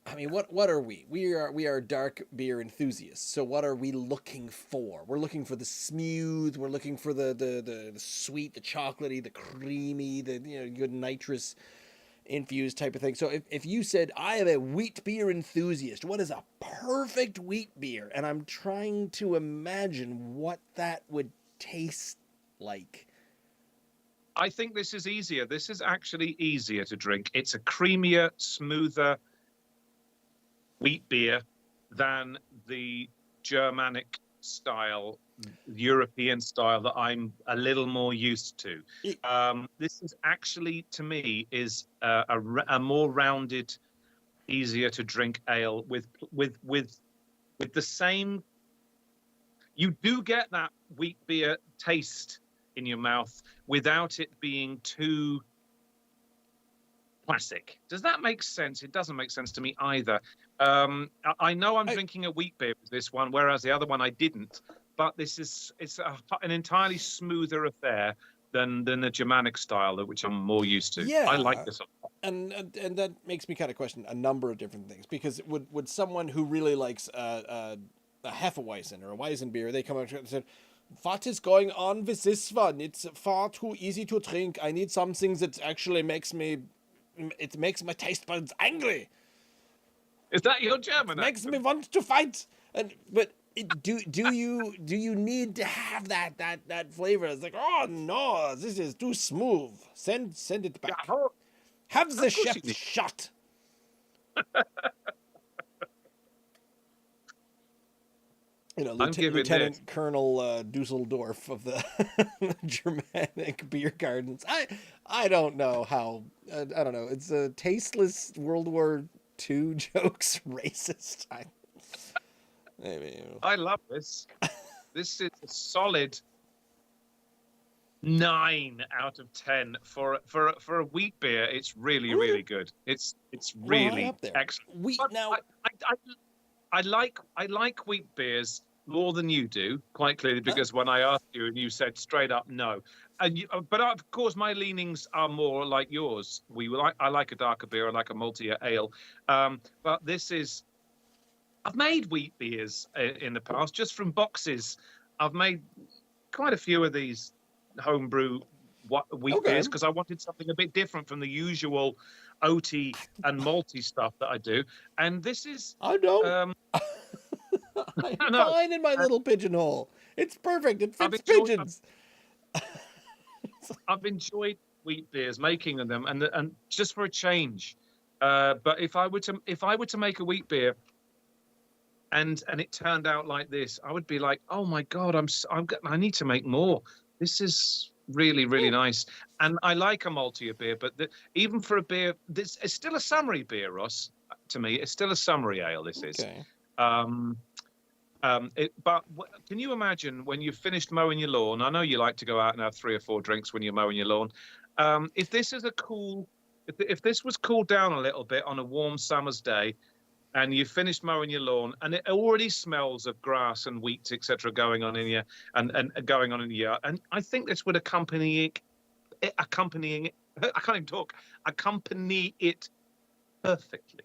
I mean, what are we? We are dark beer enthusiasts. So what are we looking for? We're looking for the smooth. We're looking for the sweet, the chocolatey, the creamy, the good nitrous infused type of thing. So if you said I am a wheat beer enthusiast, what is a perfect wheat beer? And I'm trying to imagine what that would taste like. I think this is easier. This is actually easier to drink. It's a creamier, smoother wheat beer than the Germanic style, European style that I'm a little more used to. This is actually, to me, is a more rounded, easier to drink ale with the same. You do get that wheat beer taste in your mouth without it being too classic. Does that make sense? It doesn't make sense to me either. I know I'm drinking a wheat beer with this one, whereas the other one I didn't. But it's an entirely smoother affair than the Germanic style, which I'm more used to. Yeah, I like this a lot. And that makes me kind of question a number of different things, because would someone who really likes a Hefeweizen or a Weizenbier, they come up and say, what is going on with this one? It's far too easy to drink. I need something that actually makes my taste buds angry. Is that your German? Makes me want to fight. But do you need to have that flavor? It's like, oh no, this is too smooth. Send it back. Yeah, have the chef shot. Lieutenant Colonel Dusseldorf of the Germanic beer gardens. I don't know how. I don't know. It's a tasteless World War II jokes racist. I love this. This is a solid 9 out of 10 for a wheat beer. It's really good. It's really excellent. I like wheat beers more than you do, quite clearly, because when I asked you and you said straight up no, but of course my leanings are more like yours. I like a darker beer, I like a maltier ale, but this is. I've made wheat beers in the past, just from boxes. I've made quite a few of these homebrew wheat beers because I wanted something a bit different from the usual oaty and malty stuff that I do. And this is... I know. I'm fine in my little pigeonhole. It's perfect. It fits pigeons. I've enjoyed wheat beers, making them, and just for a change. But if I were to make a wheat beer, and it turned out like this, I would be like, oh my God, I need to make more. This is really nice. And I like a maltier beer, but even for a beer, it's still a summery beer, Ross, to me. It's still a summery ale, this is. Um, can you imagine when you've finished mowing your lawn? I know you like to go out and have 3 or 4 drinks when you're mowing your lawn. If this is a cool, if this was cooled down a little bit on a warm summer's day, and you finished mowing your lawn, and it already smells of grass and wheat, etc., going on in your and going on in the yard, and I think this would accompanying it. I can't even talk. Accompany it perfectly.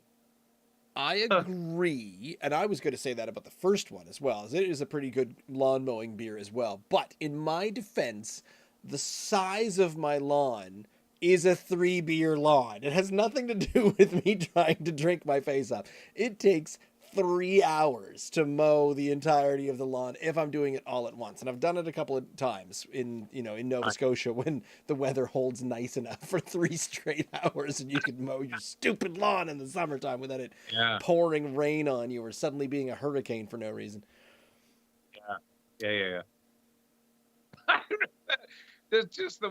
I agree, and I was going to say that about the first one as well, as it is a pretty good lawn mowing beer as well. But in my defense, the size of my lawn is a 3 beer lawn. It has nothing to do with me trying to drink my face off. It takes 3 hours to mow the entirety of the lawn if I'm doing it all at once. And I've done it a couple of times in Nova Scotia when the weather holds nice enough for 3 straight hours and you can mow your stupid lawn in the summertime without it pouring rain on you or suddenly being a hurricane for no reason. Yeah. There's just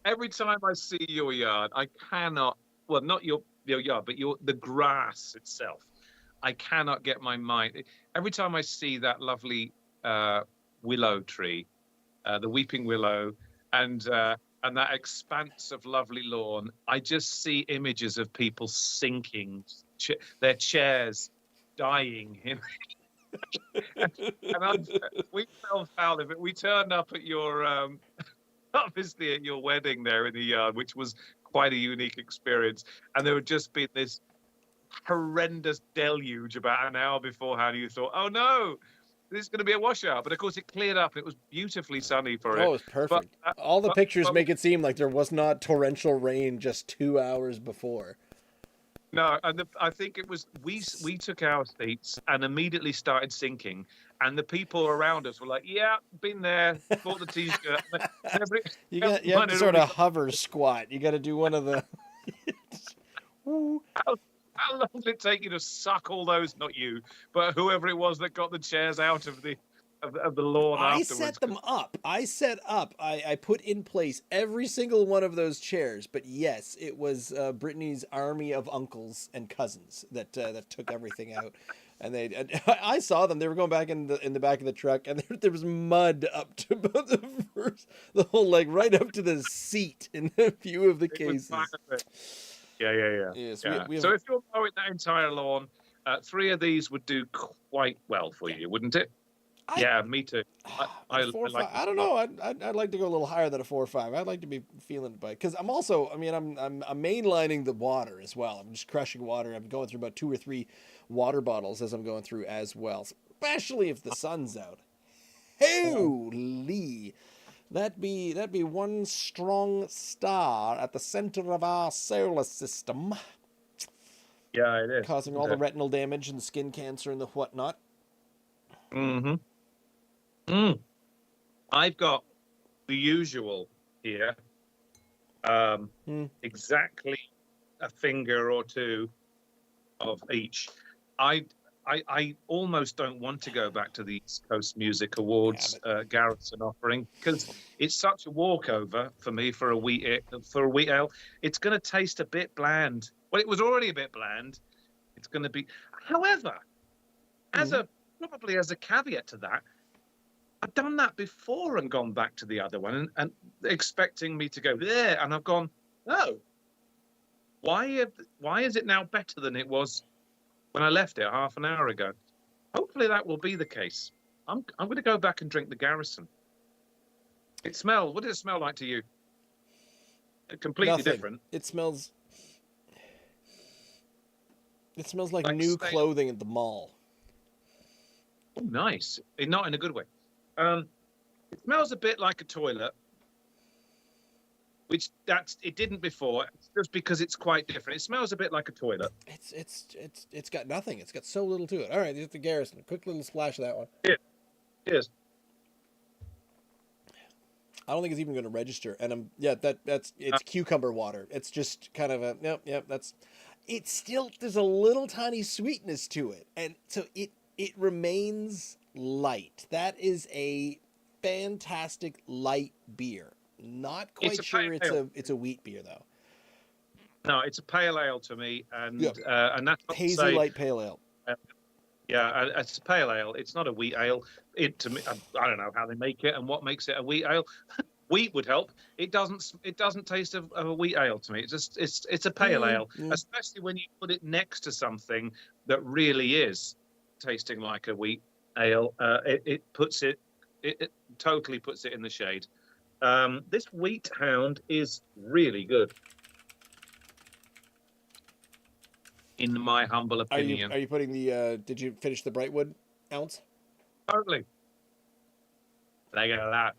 every time I see your yard, I cannot, well, not your yard, but the grass itself. I cannot get my mind. Every time I see that lovely willow tree, the weeping willow, and that expanse of lovely lawn, I just see images of people sinking, their chairs dying. We fell foul of it. We turned up at your, obviously at your wedding there in the yard, which was quite a unique experience, and there had just been this horrendous deluge about an hour beforehand. You thought, oh no, this is going to be a washout, but of course it cleared up. It was beautifully sunny for it. Oh, it was perfect. All the pictures make it seem like there was not torrential rain just 2 hours before. No, and I think it was we took our seats and immediately started sinking, and the people around us were like, "Yeah, been there, bought the t-shirt." You have to sort of hover squat. You got to do one of the. How long did it take you to suck all those? Not you, but whoever it was that got the chairs out of the lawn afterwards. I set them up. I put in place every single one of those chairs. But yes, it was Brittany's army of uncles and cousins that took everything out. And I saw them. They were going back in the back of the truck, and there was mud up to about the whole right up to the seat in a few of the cases. Yeah. Yes, yeah. So if you're mowing that entire lawn, 3 of these would do quite well for you, wouldn't it? Yeah, me too. I don't know. I'd like to go a little higher than a 4 or 5. I'd like to be feeling it, because I'm also. I mean, I'm mainlining the water as well. I'm just crushing water. I'm going through about 2 or 3 water bottles as I'm going through as well, especially if the sun's out. Holy! That'd be one strong star at the center of our solar system. Yeah, it is. Causing all the retinal damage and the skin cancer and the whatnot. Mm-hmm. I've got the usual here. Exactly a finger or 2 of each. I almost don't want to go back to the East Coast Music Awards Garrison offering, because it's such a walkover for me for a wheat ale. It's going to taste a bit bland. Well, it was already a bit bland. It's going to be. However, probably as a caveat to that, I've done that before and gone back to the other one and expecting me to go there, and I've gone, oh, why is it now better than it was when I left it half an hour ago? Hopefully that will be the case. I'm going to go back and drink the Garrison. What does it smell like to you? Completely Nothing. different. It smells like new clothing at the mall. Oh, nice. Not in a good way. It smells a bit like a toilet, which it didn't before, just because it's quite different. It smells a bit like a toilet. It's got nothing. It's got so little to it. All right, here's the Garrison. A quick little splash of that one. Yeah. Cheers. I don't think it's even going to register. And it's cucumber water. It's just kind of it's still, there's a little tiny sweetness to it, and so it remains light. That is a fantastic light beer. Not quite sure it's a wheat beer though. No, it's a pale ale to me, and that's not hazy to say, light pale ale. Yeah, it's a pale ale. It's not a wheat ale. It to me, I don't know how they make it and what makes it a wheat ale. Wheat would help. It doesn't. It doesn't taste of a wheat ale to me. It's just it's a pale ale, Yeah. especially when you put it next to something that really is tasting like a wheat ale. It puts it totally puts it in the shade. This Wheat Hound is really good, in my humble opinion. Are you putting the? Did you finish the Brightwood ounce? Totally. They get a lot.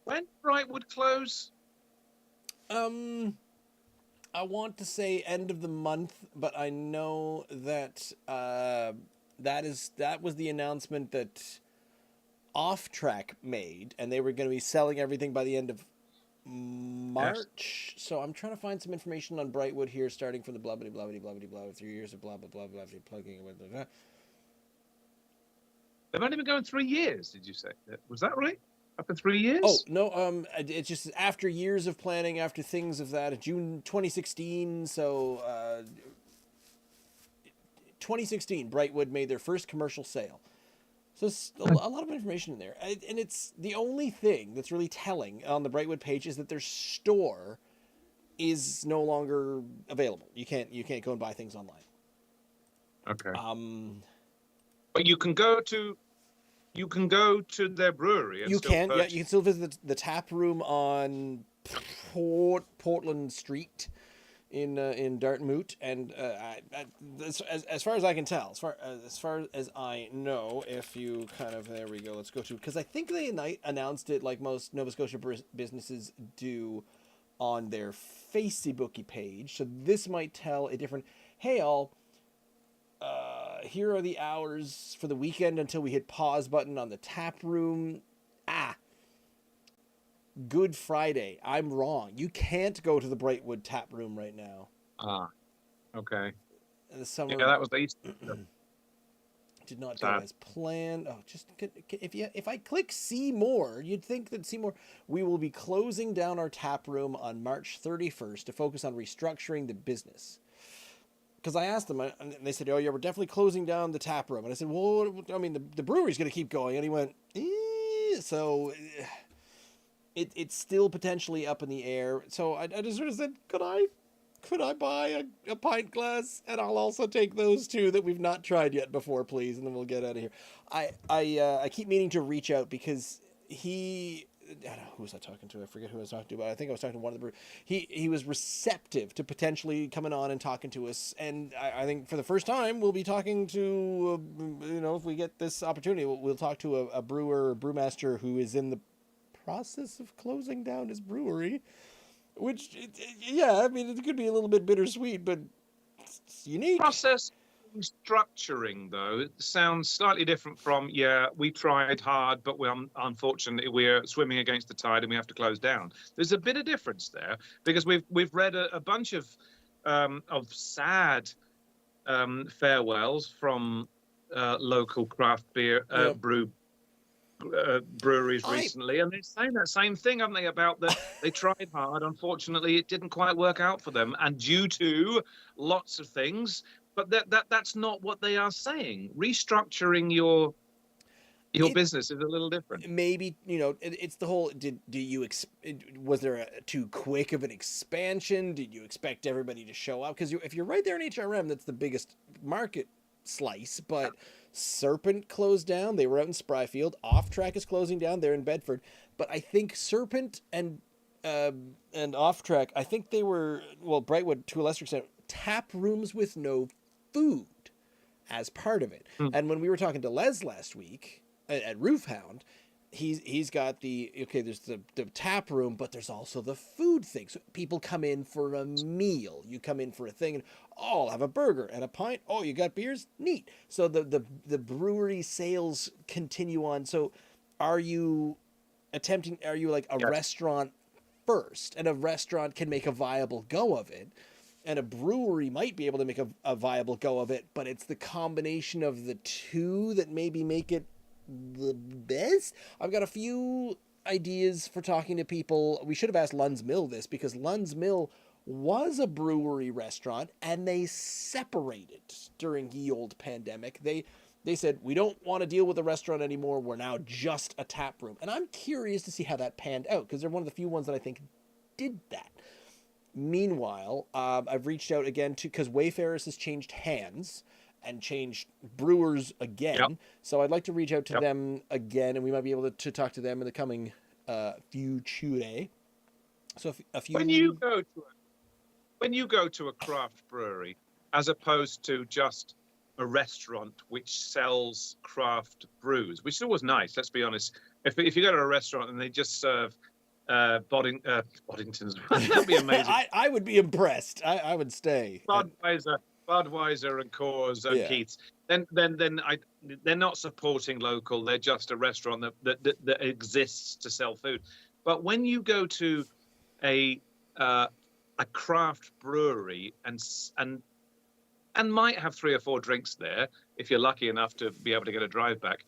When Brightwood close? I want to say end of the month, but I know that that was the announcement that Off Track made, and they were going to be selling everything by the end of March. Yes. So I'm trying to find some information on Brightwood here, starting from the blah blah blah blah blah blah 3 years of blah blah blah blah plugging with. They've only been going 3 years. Did you say? Was that right? Up in 3 years? Oh no, it's just after years of planning, after things of that, June 2016. So 2016, Brightwood made their first commercial sale. So there's a lot of information in there, and it's the only thing that's really telling on the Brightwood page is that their store is no longer available. You can't go and buy things online. Okay. But you can go to their brewery. And you can, yeah, you can still visit the tap room on Portland Street in Dartmouth, and as far as I can tell, as far as I know, if you kind of there we go, let's go to, because I think they announced it like most Nova Scotia businesses do on their Facebooky page. So this might tell a different. Hey all. Here are the hours for the weekend until we hit pause button on the tap room. Good Friday. I'm wrong. You can't go to the Brightwood tap room right now. Okay. The summer. Yeah, that was the Easter. Did not go as planned. Oh, just if I click see more, you'd think that see more. We will be closing down our tap room on March 31st to focus on restructuring the business. Because I asked them, and they said, "Oh yeah, we're definitely closing down the tap room." And I said, "Well, I mean, the brewery's going to keep going." And he went, "So it's still potentially up in the air." So I just sort of said, "Could I buy a pint glass, and I'll also take those two that we've not tried yet before, please, and then we'll get out of here." I keep meaning to reach out because I don't know, who was I talking to? I forget who I was talking to, but I think I was talking to one of the brewers. He was receptive to potentially coming on and talking to us, and I think for the first time we'll be talking to, if we get this opportunity, we'll talk to a brewer or brewmaster who is in the process of closing down his brewery, which, I mean, it could be a little bit bittersweet, but it's unique. Process structuring, though, it sounds slightly different from, we tried hard, but unfortunately we're swimming against the tide and we have to close down. There's a bit of difference there, because we've read a bunch of sad farewells from local craft beer breweries recently, and they're saying that same thing, haven't they, about that they tried hard, unfortunately it didn't quite work out for them, and due to lots of things. But that's not what they are saying. Restructuring your business is a little different. Maybe, it's the whole, was there too quick of an expansion? Did you expect everybody to show up? Because if you're right there in HRM, that's the biggest market slice. But Serpent closed down. They were out in Spryfield. Off Track is closing down. They're in Bedford. But I think Serpent and Off Track, I think they were, Brightwood to a lesser extent, tap rooms with no food as part of it. And when we were talking to Les last week at Wheat Hound, he's got there's the tap room, but there's also the food thing. So people come in for a meal. You come in for a thing, and I'll have a burger and a pint. Oh, you got beers? Neat. So the brewery sales continue on. So are you like a restaurant first, and a restaurant can make a viable go of it? And a brewery might be able to make a viable go of it, but it's the combination of the two that maybe make it the best. I've got a few ideas for talking to people. We should have asked Lund's Mill this, because Lund's Mill was a brewery restaurant, and they separated during the old pandemic. They said, we don't want to deal with the restaurant anymore. We're now just a tap room. And I'm curious to see how that panned out, because they're one of the few ones that I think did that. Meanwhile, I've reached out again to, because Wayfarers has changed hands and changed brewers again. Yep. So I'd like to reach out to Yep. them again, and we might be able to talk to them in the coming future. So if you... When you go to a craft brewery, as opposed to just a restaurant which sells craft brews, which is always nice, let's be honest. If you go to a restaurant and they just serve Boddingtons, that'd be amazing. I would be impressed. I would stay. Budweiser and Coors and Keith's. Then they're not supporting local. They're just a restaurant that exists to sell food. But when you go to a craft brewery and might have 3 or 4 drinks there, if you're lucky enough to be able to get a drive back,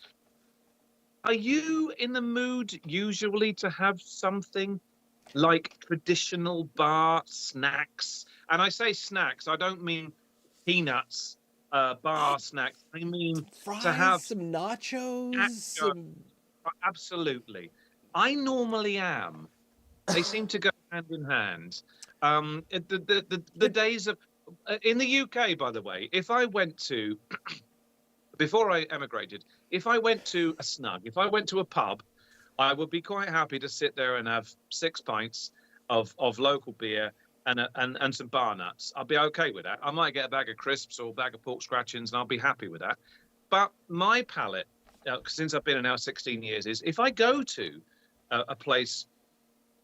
are you in the mood usually to have something like traditional bar snacks? And I say snacks, I don't mean peanuts, bar snacks. I mean fries, to have some nachos. Absolutely. I normally am. They seem to go hand in hand. The days of in the UK, by the way, if I went to before I emigrated, if I went to a snug, if I went to a pub, I would be quite happy to sit there and have 6 pints of local beer and some bar nuts. I'll be okay with that. I might get a bag of crisps or a bag of pork scratchings, and I'll be happy with that. But my palate, since I've been here now 16 years, is if I go to a place,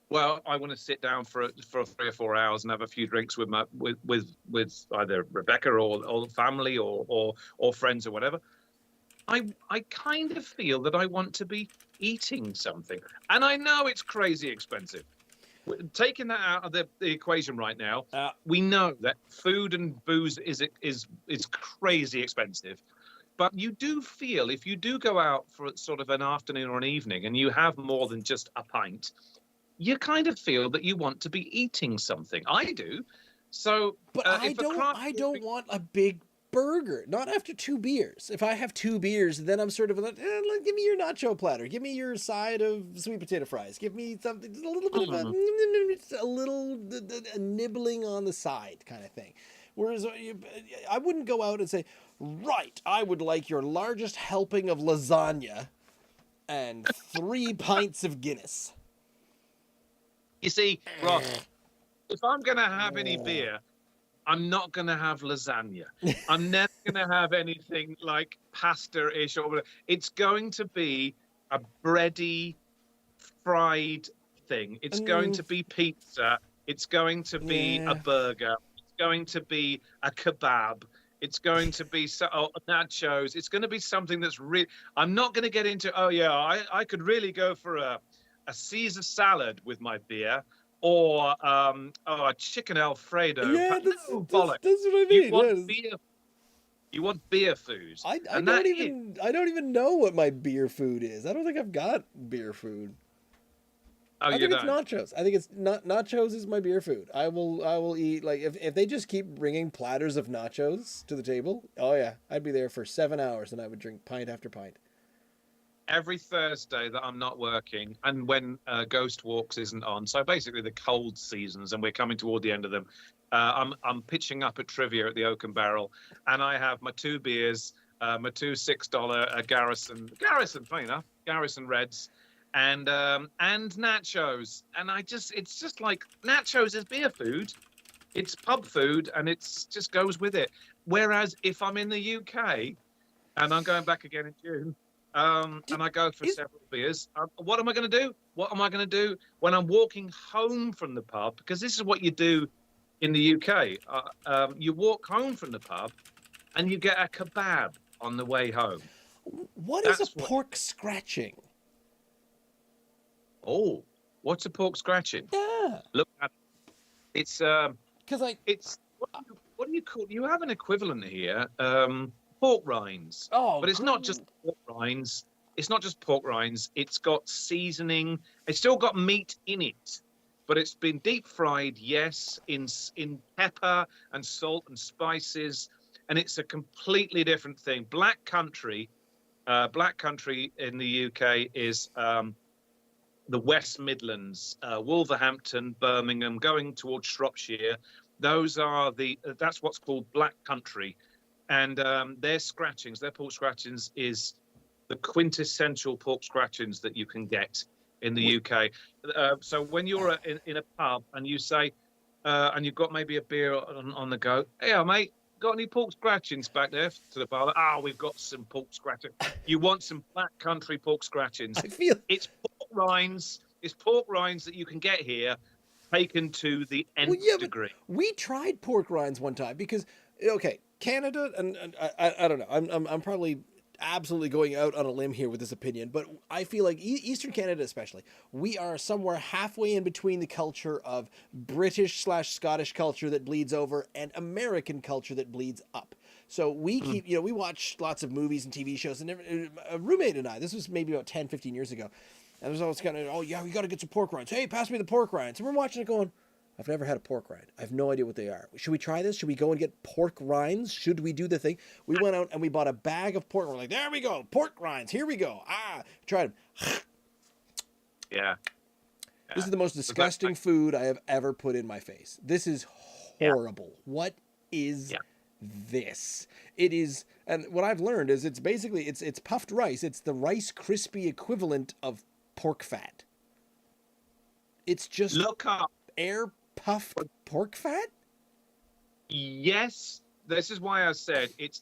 well, I want to sit down for 3 or 4 hours and have a few drinks with either Rebecca or family or friends or whatever. I kind of feel that I want to be eating something, and I know it's crazy expensive. Taking that out of the equation right now, we know that food and booze is crazy expensive. But you do feel, if you do go out for sort of an afternoon or an evening and you have more than just a pint, you kind of feel that you want to be eating something. I do. So, but I don't want a big burger. Not after 2 beers. If I have 2 beers, then I'm sort of like, give me your nacho platter. Give me your side of sweet potato fries. Give me something, a little bit of a nibbling on the side kind of thing. Whereas I wouldn't go out and say, right, I would like your largest helping of lasagna and 3 pints of Guinness. You see, Ross, if I'm going to have any beer, I'm not going to have lasagna. I'm never going to have anything like pasta-ish or whatever. It's going to be a bready, fried thing. It's going to be pizza. It's going to be a burger. It's going to be a kebab. It's going to be nachos. It's going to be something that's really... I'm not going to get into, I could really go for a Caesar salad with my beer, or a chicken Alfredo. Yeah, that's what I mean. You want beer food. I don't even know what my beer food is. I don't think I've got beer food. Oh, I think it's nachos. I think it's nachos is my beer food. I will eat, like, if they just keep bringing platters of nachos to the table. Oh yeah, I'd be there for 7 hours and I would drink pint after pint. Every Thursday that I'm not working, and when Ghost Walks isn't on, so basically the cold seasons, and we're coming toward the end of them, I'm pitching up at trivia at the Oak and Barrel, and I have my 2 beers, my 2 $6 Garrison Reds, and nachos, and it's just like nachos is beer food, it's pub food, and it's just goes with it. Whereas if I'm in the UK, and I'm going back again in June. And I go for several beers. What am I going to do? What am I going to do when I'm walking home from the pub? Because this is what you do in the UK. You walk home from the pub and you get a kebab on the way home. That's a pork scratching? Oh, what's a pork scratching? Yeah. Look at it. It's what do you call? You have an equivalent here. Pork rinds. Oh, but it's not just pork rinds. It's not just pork rinds. It's got seasoning. It's still got meat in it. but it's been deep fried, yes, in pepper and salt and spices, and it's a completely different thing. Black country in the UK is the West Midlands, Wolverhampton, Birmingham, going towards Shropshire. That's what's called black country, and their scratchings, their pork scratchings, is the quintessential pork scratchings that you can get in the UK. So when you're in a pub and you say, and you've got maybe a beer on the go, hey, mate, got any pork scratchings back there to the bar? We've got some pork scratchings. You want some black country pork scratchings? I feel It's pork rinds. It's pork rinds that you can get here, taken to the nth degree. We tried pork rinds one time because, okay, Canada, and I don't know, I'm probably absolutely going out on a limb here with this opinion, but I feel like Eastern Canada especially, we are somewhere halfway in between the culture of British/Scottish culture that bleeds over and American culture that bleeds up. So we keep, we watch lots of movies and TV shows, and a roommate and I, this was maybe about 10, 15 years ago, and there's always kind of, oh yeah, we got to get some pork rinds. Hey, pass me the pork rinds. And we're watching it going, I've never had a pork rind. I have no idea what they are. Should we try this? Should we go and get pork rinds? Should we do the thing? We went out and we bought a bag of pork. We're like, there we go, pork rinds. Here we go. Tried them. Yeah. This is the most disgusting food I have ever put in my face. This is horrible. Yeah. What is this? It is, and what I've learned is it's basically, it's puffed rice. It's the Rice Krispie equivalent of pork fat. It's just look up air puffed pork fat? Yes, this is why I said it's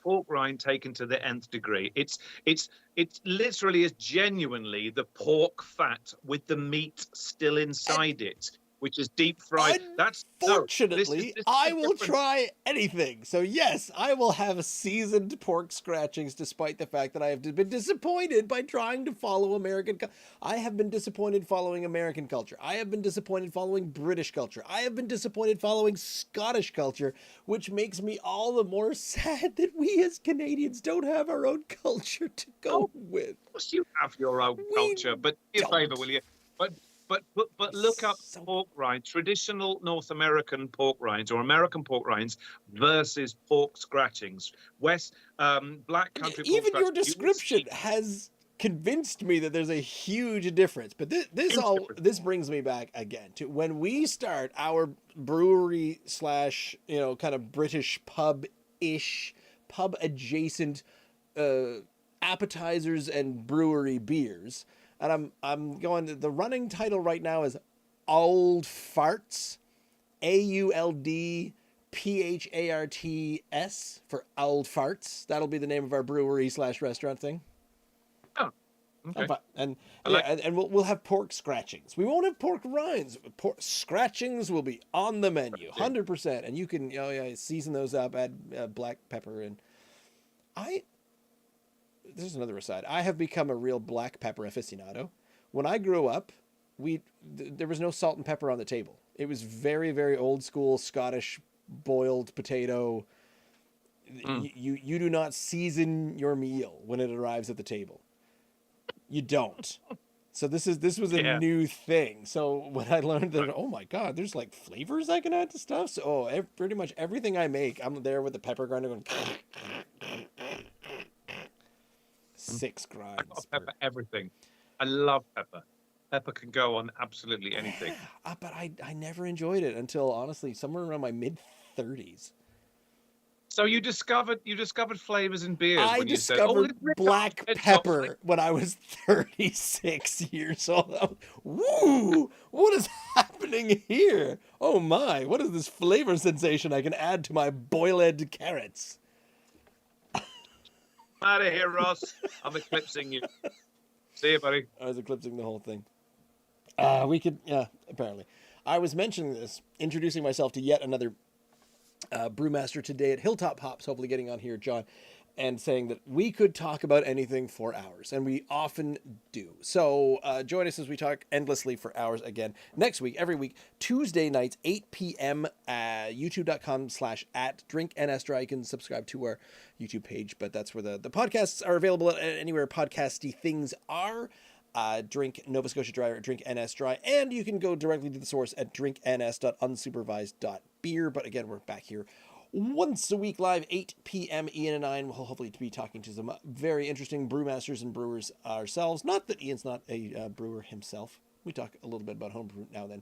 pork rind taken to the nth degree. It's literally is genuinely the pork fat with the meat still inside it, which is deep fried. Unfortunately, I will try anything. So yes, I will have seasoned pork scratchings, despite the fact that I have been disappointed by trying to follow American. I have been disappointed following American culture. I have been disappointed following British culture. I have been disappointed following Scottish culture, which makes me all the more sad that we as Canadians don't have our own culture to go with. Of course, you have your own culture, but do me a favor, will you? But look up pork rinds, traditional North American pork rinds or American pork rinds versus pork scratchings. Black country pork even scratchings. Your description has convinced me that there's a huge difference. But this brings me back again to when we start our brewery / kind of British pub adjacent appetizers and brewery beers. And I'm going, the running title right now is Auld Farts, AULDPHARTS for Auld Farts. That'll be the name of our brewery / restaurant thing. Oh, okay. And we'll have pork scratchings. We won't have pork rinds. Pork scratchings will be on the menu, 100%. And you can season those up, add black pepper, and this is another aside. I have become a real black pepper aficionado. When I grew up, there was no salt and pepper on the table. It was very, very old school Scottish boiled potato. You do not season your meal when it arrives at the table. You don't. So this was a new thing. So when I learned that, oh my God, there's like flavors I can add to stuff. So pretty much everything I make, I'm there with the pepper grinder going. 6 grinds. I got pepper everything. I love pepper. Pepper can go on absolutely anything. Yeah, but I never enjoyed it until honestly somewhere around my mid-30s. So you discovered flavors in beers. I discovered black pepper when I was 36 years old. Woo! What is happening here? Oh my! What is this flavor sensation I can add to my boiled carrots? Out of here, Ross. I'm eclipsing you. See you, buddy. I was eclipsing the whole thing. Apparently. I was mentioning this, introducing myself to yet another brewmaster today at Hilltop Hops, hopefully getting on here, John, and saying that we could talk about anything for hours, and we often do. So join us as we talk endlessly for hours again next week, every week, Tuesday nights, 8 p.m. youtube.com/@drinknsdry. You can subscribe to our YouTube page, but that's where the podcasts are available anywhere podcasty things are. Drink Nova Scotia Dry or Drink NS Dry, and you can go directly to the source at drinkns.unsupervised.beer. But again, we're back here once a week live, 8 p.m. Ian and I will hopefully be talking to some very interesting brewmasters and brewers ourselves. Not that Ian's not a brewer himself. We talk a little bit about homebrew now and then.